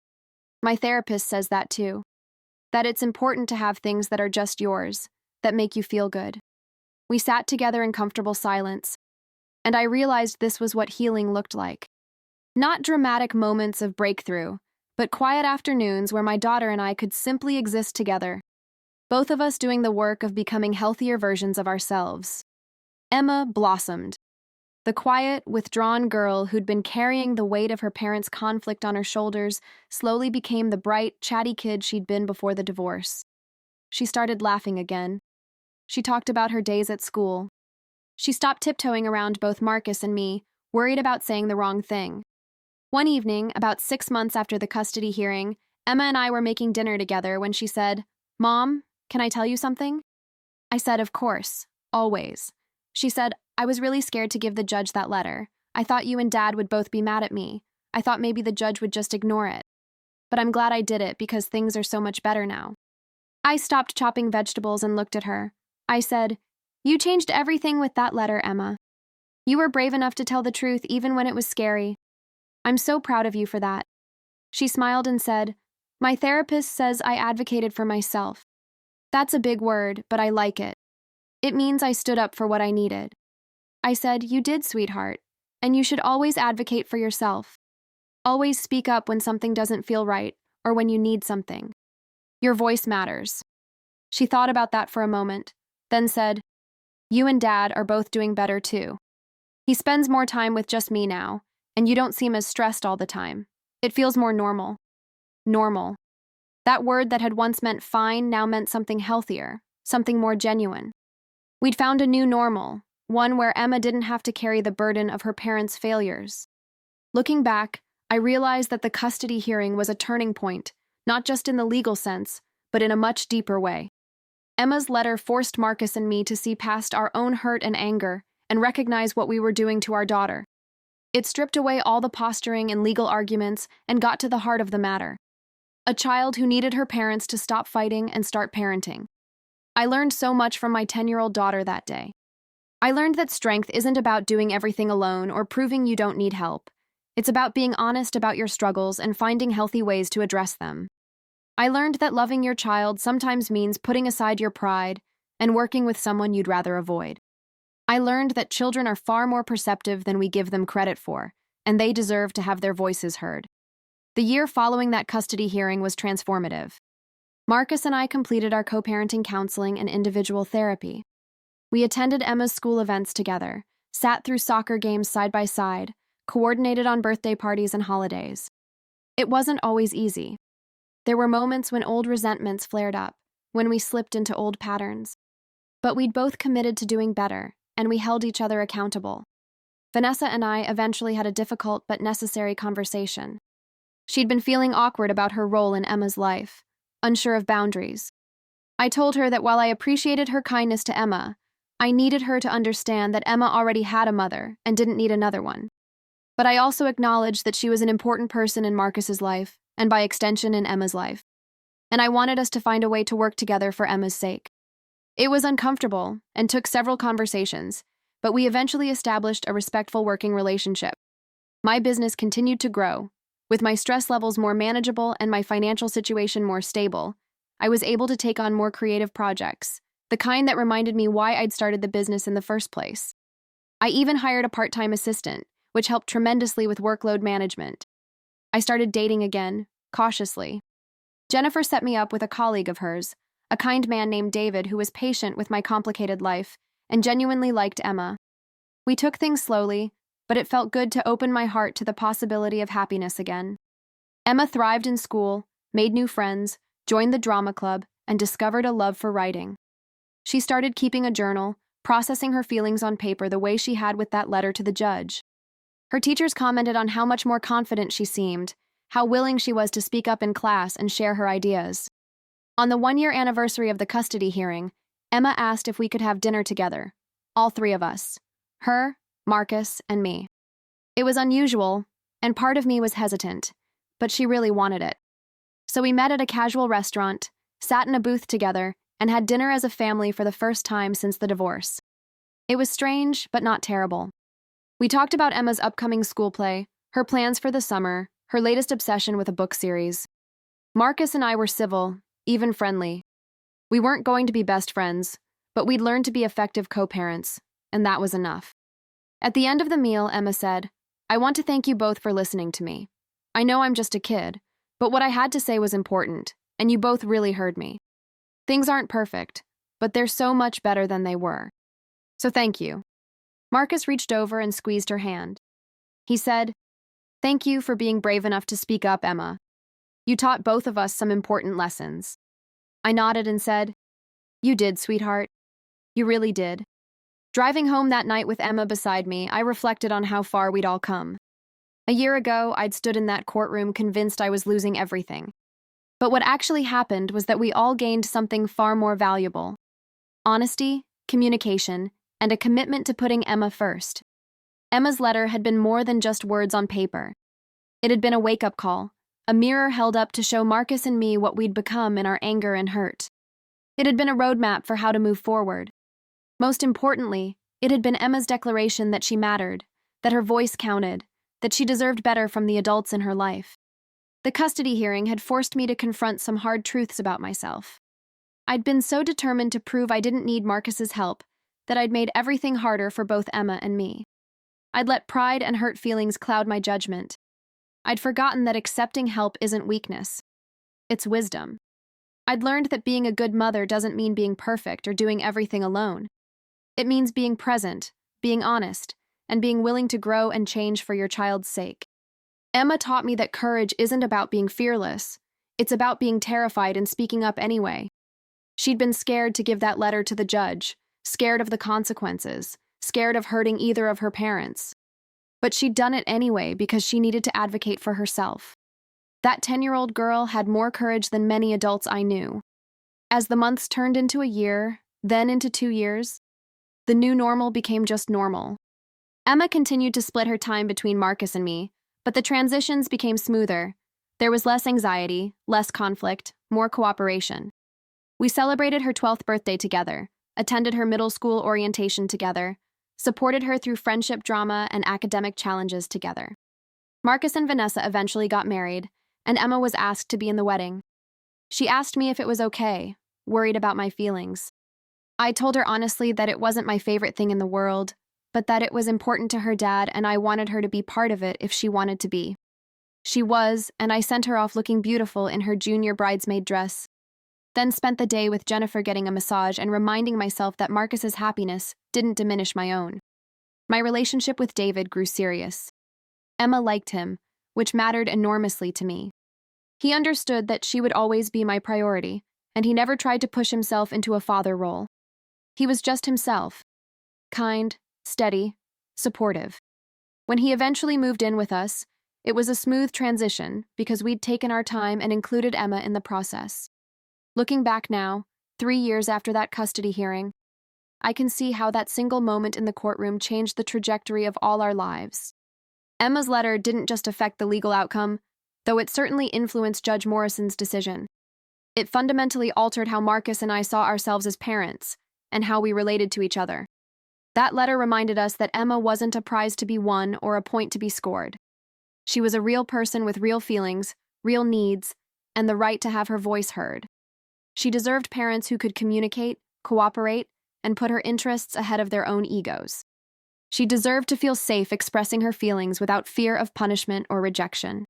Speaker 1: My therapist says that too. That it's important to have things that are just yours, that make you feel good. We sat together in comfortable silence, and I realized this was what healing looked like. Not dramatic moments of breakthrough, but quiet afternoons where my daughter and I could simply exist together, both of us doing the work of becoming healthier versions of ourselves. Emma blossomed. The quiet, withdrawn girl who'd been carrying the weight of her parents' conflict on her shoulders slowly became the bright, chatty kid she'd been before the divorce. She started laughing again. She talked about her days at school. She stopped tiptoeing around both Marcus and me, worried about saying the wrong thing. One evening, about 6 months after the custody hearing, Emma and I were making dinner together when she said, Mom, can I tell you something? I said, of course, always. She said, I was really scared to give the judge that letter. I thought you and Dad would both be mad at me. I thought maybe the judge would just ignore it. But I'm glad I did it because things are so much better now. I stopped chopping vegetables and looked at her. I said, You changed everything with that letter, Emma. You were brave enough to tell the truth even when it was scary. I'm so proud of you for that. She smiled and said, My therapist says I advocated for myself. That's a big word, but I like it. It means I stood up for what I needed. I said, You did, sweetheart, and you should always advocate for yourself. Always speak up when something doesn't feel right or when you need something. Your voice matters. She thought about that for a moment, then said, You and Dad are both doing better too. He spends more time with just me now, and you don't seem as stressed all the time. It feels more normal. Normal. That word that had once meant fine now meant something healthier, something more genuine. We'd found a new normal, one where Emma didn't have to carry the burden of her parents' failures. Looking back, I realized that the custody hearing was a turning point, not just in the legal sense, but in a much deeper way. Emma's letter forced Marcus and me to see past our own hurt and anger and recognize what we were doing to our daughter. It stripped away all the posturing and legal arguments and got to the heart of the matter. A child who needed her parents to stop fighting and start parenting. I learned so much from my 10-year-old daughter that day. I learned that strength isn't about doing everything alone or proving you don't need help. It's about being honest about your struggles and finding healthy ways to address them. I learned that loving your child sometimes means putting aside your pride and working with someone you'd rather avoid. I learned that children are far more perceptive than we give them credit for, and they deserve to have their voices heard. The year following that custody hearing was transformative. Marcus and I completed our co-parenting counseling and individual therapy. We attended Emma's school events together, sat through soccer games side by side, coordinated on birthday parties and holidays. It wasn't always easy. There were moments when old resentments flared up, when we slipped into old patterns. But we'd both committed to doing better, and we held each other accountable. Vanessa and I eventually had a difficult but necessary conversation. She'd been feeling awkward about her role in Emma's life, unsure of boundaries. I told her that while I appreciated her kindness to Emma, I needed her to understand that Emma already had a mother and didn't need another one. But I also acknowledged that she was an important person in Marcus's life, and by extension in Emma's life. And I wanted us to find a way to work together for Emma's sake. It was uncomfortable and took several conversations, but we eventually established a respectful working relationship. My business continued to grow. With my stress levels more manageable and my financial situation more stable, I was able to take on more creative projects, the kind that reminded me why I'd started the business in the first place. I even hired a part-time assistant, which helped tremendously with workload management. I started dating again, cautiously. Jennifer set me up with a colleague of hers, a kind man named David who was patient with my complicated life and genuinely liked Emma. We took things slowly, but it felt good to open my heart to the possibility of happiness again. Emma thrived in school, made new friends, joined the drama club, and discovered a love for writing. She started keeping a journal, processing her feelings on paper the way she had with that letter to the judge. Her teachers commented on how much more confident she seemed, how willing she was to speak up in class and share her ideas. On the 1-year anniversary of the custody hearing, Emma asked if we could have dinner together, all 3 of us, her, Marcus, and me. It was unusual, and part of me was hesitant, but she really wanted it. So we met at a casual restaurant, sat in a booth together, and had dinner as a family for the first time since the divorce. It was strange, but not terrible. We talked about Emma's upcoming school play, her plans for the summer, her latest obsession with a book series. Marcus and I were civil, even friendly. We weren't going to be best friends, but we'd learned to be effective co-parents, and that was enough. At the end of the meal, Emma said, "I want to thank you both for listening to me. I know I'm just a kid, but what I had to say was important, and you both really heard me. Things aren't perfect, but they're so much better than they were. So thank you." Marcus reached over and squeezed her hand. He said, "Thank you for being brave enough to speak up, Emma. You taught both of us some important lessons." I nodded and said, "You did, sweetheart. You really did." Driving home that night with Emma beside me, I reflected on how far we'd all come. A year ago, I'd stood in that courtroom convinced I was losing everything. But what actually happened was that we all gained something far more valuable: honesty, communication, and a commitment to putting Emma first. Emma's letter had been more than just words on paper. It had been a wake-up call, a mirror held up to show Marcus and me what we'd become in our anger and hurt. It had been a roadmap for how to move forward. Most importantly, it had been Emma's declaration that she mattered, that her voice counted, that she deserved better from the adults in her life. The custody hearing had forced me to confront some hard truths about myself. I'd been so determined to prove I didn't need Marcus's help that I'd made everything harder for both Emma and me. I'd let pride and hurt feelings cloud my judgment. I'd forgotten that accepting help isn't weakness. It's wisdom. I'd learned that being a good mother doesn't mean being perfect or doing everything alone. It means being present, being honest, and being willing to grow and change for your child's sake. Emma taught me that courage isn't about being fearless. It's about being terrified and speaking up anyway. She'd been scared to give that letter to the judge, scared of the consequences, scared of hurting either of her parents. But she'd done it anyway because she needed to advocate for herself. That 10-year-old girl had more courage than many adults I knew. As the months turned into a year, then into 2 years, the new normal became just normal. Emma continued to split her time between Marcus and me, but the transitions became smoother. There was less anxiety, less conflict, more cooperation. We celebrated her 12th birthday together, attended her middle school orientation together, supported her through friendship drama and academic challenges together. Marcus and Vanessa eventually got married, and Emma was asked to be in the wedding. She asked me if it was okay, worried about my feelings. I told her honestly that it wasn't my favorite thing in the world, but that it was important to her dad and I wanted her to be part of it if she wanted to be. She was, and I sent her off looking beautiful in her junior bridesmaid dress. Then spent the day with Jennifer getting a massage and reminding myself that Marcus's happiness didn't diminish my own. My relationship with David grew serious. Emma liked him, which mattered enormously to me. He understood that she would always be my priority, and he never tried to push himself into a father role. He was just himself, kind, steady, supportive. When he eventually moved in with us, it was a smooth transition because we'd taken our time and included Emma in the process. Looking back now, 3 years after that custody hearing, I can see how that single moment in the courtroom changed the trajectory of all our lives. Emma's letter didn't just affect the legal outcome, though it certainly influenced Judge Morrison's decision. It fundamentally altered how Marcus and I saw ourselves as parents and how we related to each other. That letter reminded us that Emma wasn't a prize to be won or a point to be scored. She was a real person with real feelings, real needs, and the right to have her voice heard. She deserved parents who could communicate, cooperate, and put her interests ahead of their own egos. She deserved to feel safe expressing her feelings without fear of punishment or rejection.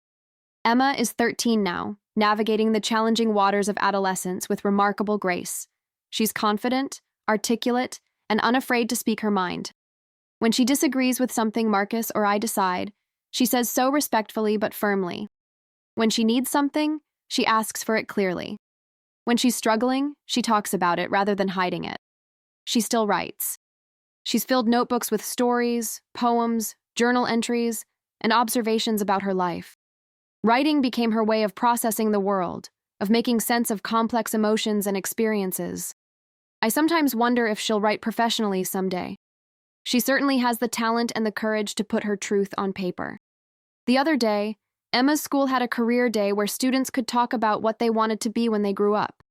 Speaker 1: Emma is 13 now, navigating the challenging waters of adolescence with remarkable grace. She's confident, articulate, and unafraid to speak her mind. When she disagrees with something Marcus or I decide, she says so respectfully but firmly. When she needs something, she asks for it clearly. When she's struggling, she talks about it rather than hiding it. She still writes. She's filled notebooks with stories, poems, journal entries, and observations about her life. Writing became her way of processing the world, of making sense of complex emotions and experiences. I sometimes wonder if she'll write professionally someday. She certainly has the talent and the courage to put her truth on paper. The other day, Emma's school had a career day where students could talk about what they wanted to be when they grew up.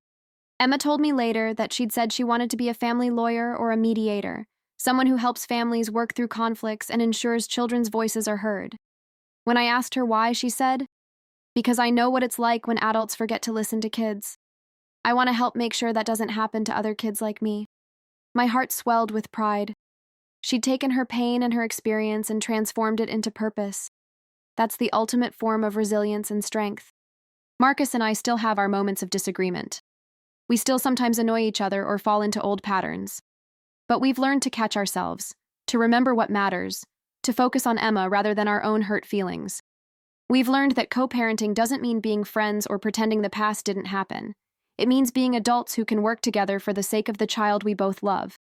Speaker 1: Emma told me later that she'd said she wanted to be a family lawyer or a mediator, someone who helps families work through conflicts and ensures children's voices are heard. When I asked her why, she said, "Because I know what it's like when adults forget to listen to kids. I want to help make sure that doesn't happen to other kids like me." My heart swelled with pride. She'd taken her pain and her experience and transformed it into purpose. That's the ultimate form of resilience and strength. Marcus and I still have our moments of disagreement. We still sometimes annoy each other or fall into old patterns. But we've learned to catch ourselves, to remember what matters, to focus on Emma rather than our own hurt feelings. We've learned that co-parenting doesn't mean being friends or pretending the past didn't happen. It means being adults who can work together for the sake of the child we both love.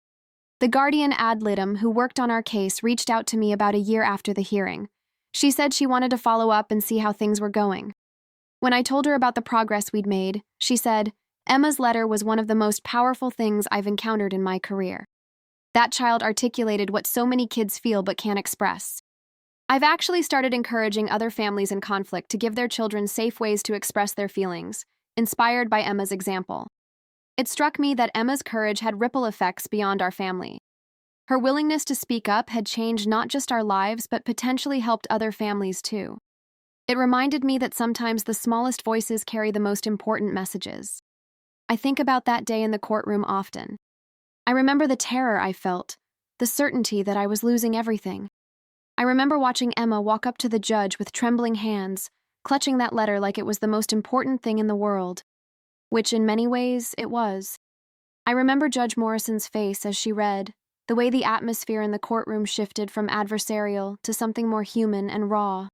Speaker 1: The guardian ad litem who worked on our case reached out to me about a year after the hearing. She said she wanted to follow up and see how things were going. When I told her about the progress we'd made, she said, "Emma's letter was one of the most powerful things I've encountered in my career. That child articulated what so many kids feel but can't express." I've actually started encouraging other families in conflict to give their children safe ways to express their feelings, inspired by Emma's example. It struck me that Emma's courage had ripple effects beyond our family. Her willingness to speak up had changed not just our lives, but potentially helped other families too. It reminded me that sometimes the smallest voices carry the most important messages. I think about that day in the courtroom often. I remember the terror I felt, the certainty that I was losing everything. I remember watching Emma walk up to the judge with trembling hands, clutching that letter like it was the most important thing in the world, which in many ways it was. I remember Judge Morrison's face as she read, the way the atmosphere in the courtroom shifted from adversarial to something more human and raw.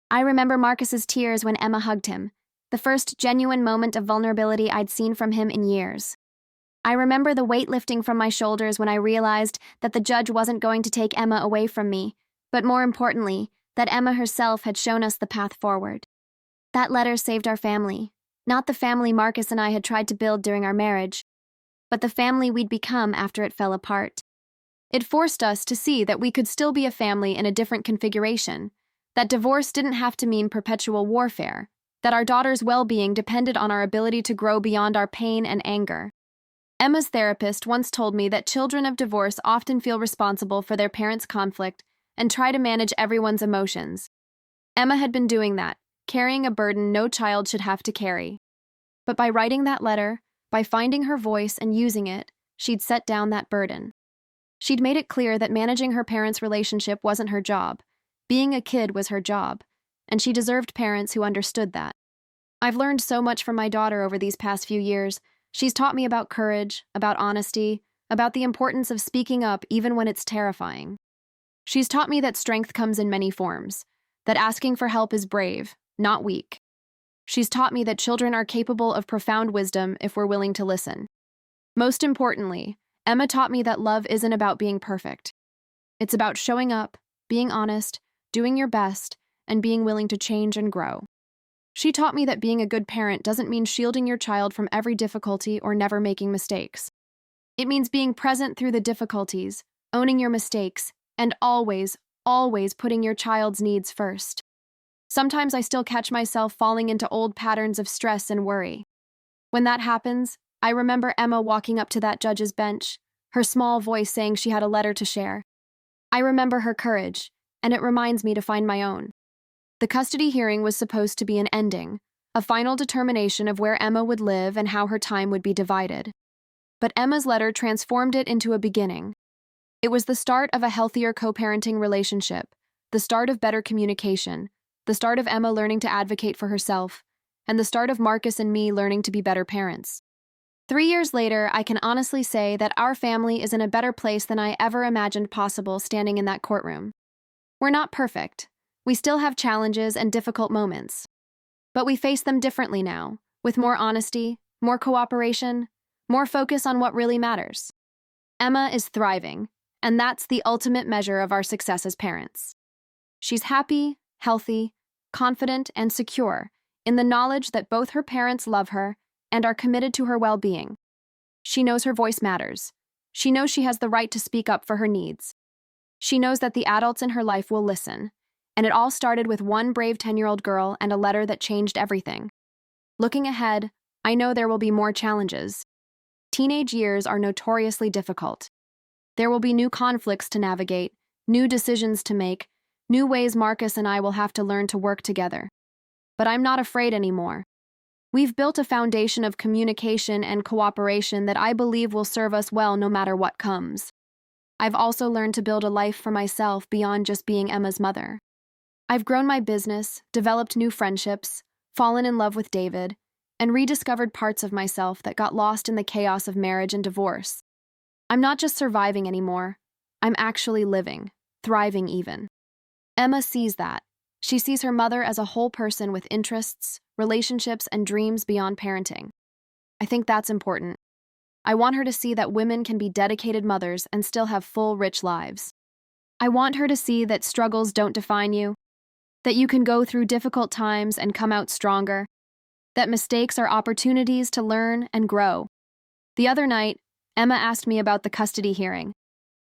Speaker 1: I remember Marcus's tears when Emma hugged him, the first genuine moment of vulnerability I'd seen from him in years. I remember the weight lifting from my shoulders when I realized that the judge wasn't going to take Emma away from me, but more importantly, that Emma herself had shown us the path forward. That letter saved our family, not the family Marcus and I had tried to build during our marriage, but the family we'd become after it fell apart. It forced us to see that we could still be a family in a different configuration, that divorce didn't have to mean perpetual warfare, that our daughter's well-being depended on our ability to grow beyond our pain and anger. Emma's therapist once told me that children of divorce often feel responsible for their parents' conflict and try to manage everyone's emotions. Emma had been doing that, carrying a burden no child should have to carry. But by writing that letter, by finding her voice and using it, she'd set down that burden. She'd made it clear that managing her parents' relationship wasn't her job. Being a kid was her job, and she deserved parents who understood that. I've learned so much from my daughter over these past few years. She's taught me about courage, about honesty, about the importance of speaking up even when it's terrifying. She's taught me that strength comes in many forms, that asking for help is brave, not weak. She's taught me that children are capable of profound wisdom if we're willing to listen. Most importantly, Emma taught me that love isn't about being perfect. It's about showing up, being honest, doing your best, and being willing to change and grow. She taught me that being a good parent doesn't mean shielding your child from every difficulty or never making mistakes. It means being present through the difficulties, owning your mistakes, and always, always putting your child's needs first. Sometimes I still catch myself falling into old patterns of stress and worry. When that happens, I remember Emma walking up to that judge's bench, her small voice saying she had a letter to share. I remember her courage, and it reminds me to find my own. The custody hearing was supposed to be an ending, a final determination of where Emma would live and how her time would be divided. But Emma's letter transformed it into a beginning. It was the start of a healthier co-parenting relationship, the start of better communication, the start of Emma learning to advocate for herself, and the start of Marcus and me learning to be better parents. 3 years later, I can honestly say that our family is in a better place than I ever imagined possible standing in that courtroom. We're not perfect. We still have challenges and difficult moments. But we face them differently now, with more honesty, more cooperation, more focus on what really matters. Emma is thriving, and that's the ultimate measure of our success as parents. She's happy, healthy, confident, and secure in the knowledge that both her parents love her and are committed to her well-being. She knows her voice matters. She knows she has the right to speak up for her needs. She knows that the adults in her life will listen, and it all started with one brave 10-year-old girl and a letter that changed everything. Looking ahead, I know there will be more challenges. Teenage years are notoriously difficult. There will be new conflicts to navigate, new decisions to make, new ways Marcus and I will have to learn to work together. But I'm not afraid anymore. We've built a foundation of communication and cooperation that I believe will serve us well no matter what comes. I've also learned to build a life for myself beyond just being Emma's mother. I've grown my business, developed new friendships, fallen in love with David, and rediscovered parts of myself that got lost in the chaos of marriage and divorce. I'm not just surviving anymore. I'm actually living, thriving even. Emma sees that. She sees her mother as a whole person with interests, relationships, and dreams beyond parenting. I think that's important. I want her to see that women can be dedicated mothers and still have full, rich lives. I want her to see that struggles don't define you, that you can go through difficult times and come out stronger, that mistakes are opportunities to learn and grow. The other night, Emma asked me about the custody hearing.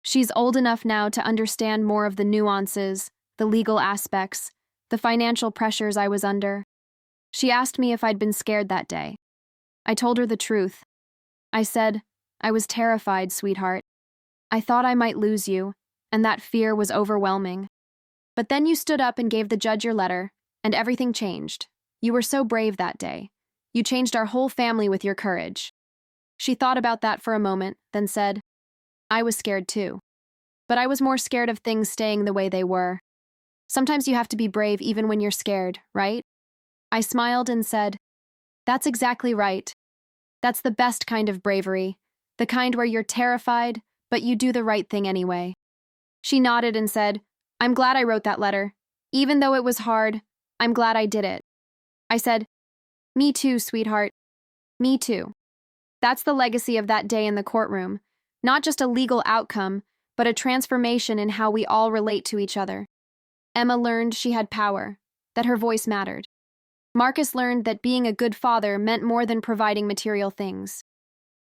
Speaker 1: She's old enough now to understand more of the nuances, the legal aspects, the financial pressures I was under. She asked me if I'd been scared that day. I told her the truth. I said, I was terrified, sweetheart. I thought I might lose you, and that fear was overwhelming. But then you stood up and gave the judge your letter, and everything changed. You were so brave that day. You changed our whole family with your courage. She thought about that for a moment, then said, I was scared too. But I was more scared of things staying the way they were. Sometimes you have to be brave even when you're scared, right? I smiled and said, That's exactly right. That's the best kind of bravery, the kind where you're terrified, but you do the right thing anyway. She nodded and said, I'm glad I wrote that letter. Even though it was hard, I'm glad I did it. I said, Me too, sweetheart. Me too. That's the legacy of that day in the courtroom. Not just a legal outcome, but a transformation in how we all relate to each other. Emma learned she had power, that her voice mattered. Marcus learned that being a good father meant more than providing material things.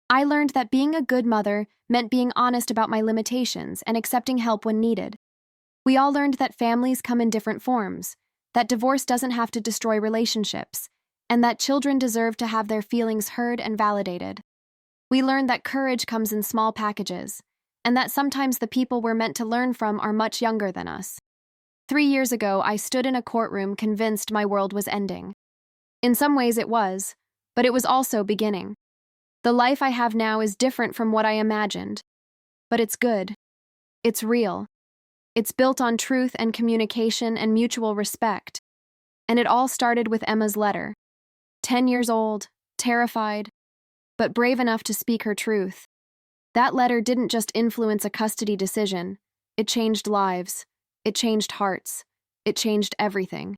Speaker 1: I learned that being a good mother meant being honest about my limitations and accepting help when needed. We all learned that families come in different forms, that divorce doesn't have to destroy relationships, and that children deserve to have their feelings heard and validated. We learned that courage comes in small packages, and that sometimes the people we're meant to learn from are much younger than us. 3 years ago, I stood in a courtroom convinced my world was ending. In some ways it was, but it was also beginning. The life I have now is different from what I imagined. But it's good. It's real. It's built on truth and communication and mutual respect. And it all started with Emma's letter. 10 years old, terrified, but brave enough to speak her truth. That letter didn't just influence a custody decision. It changed lives. It changed hearts. It changed everything.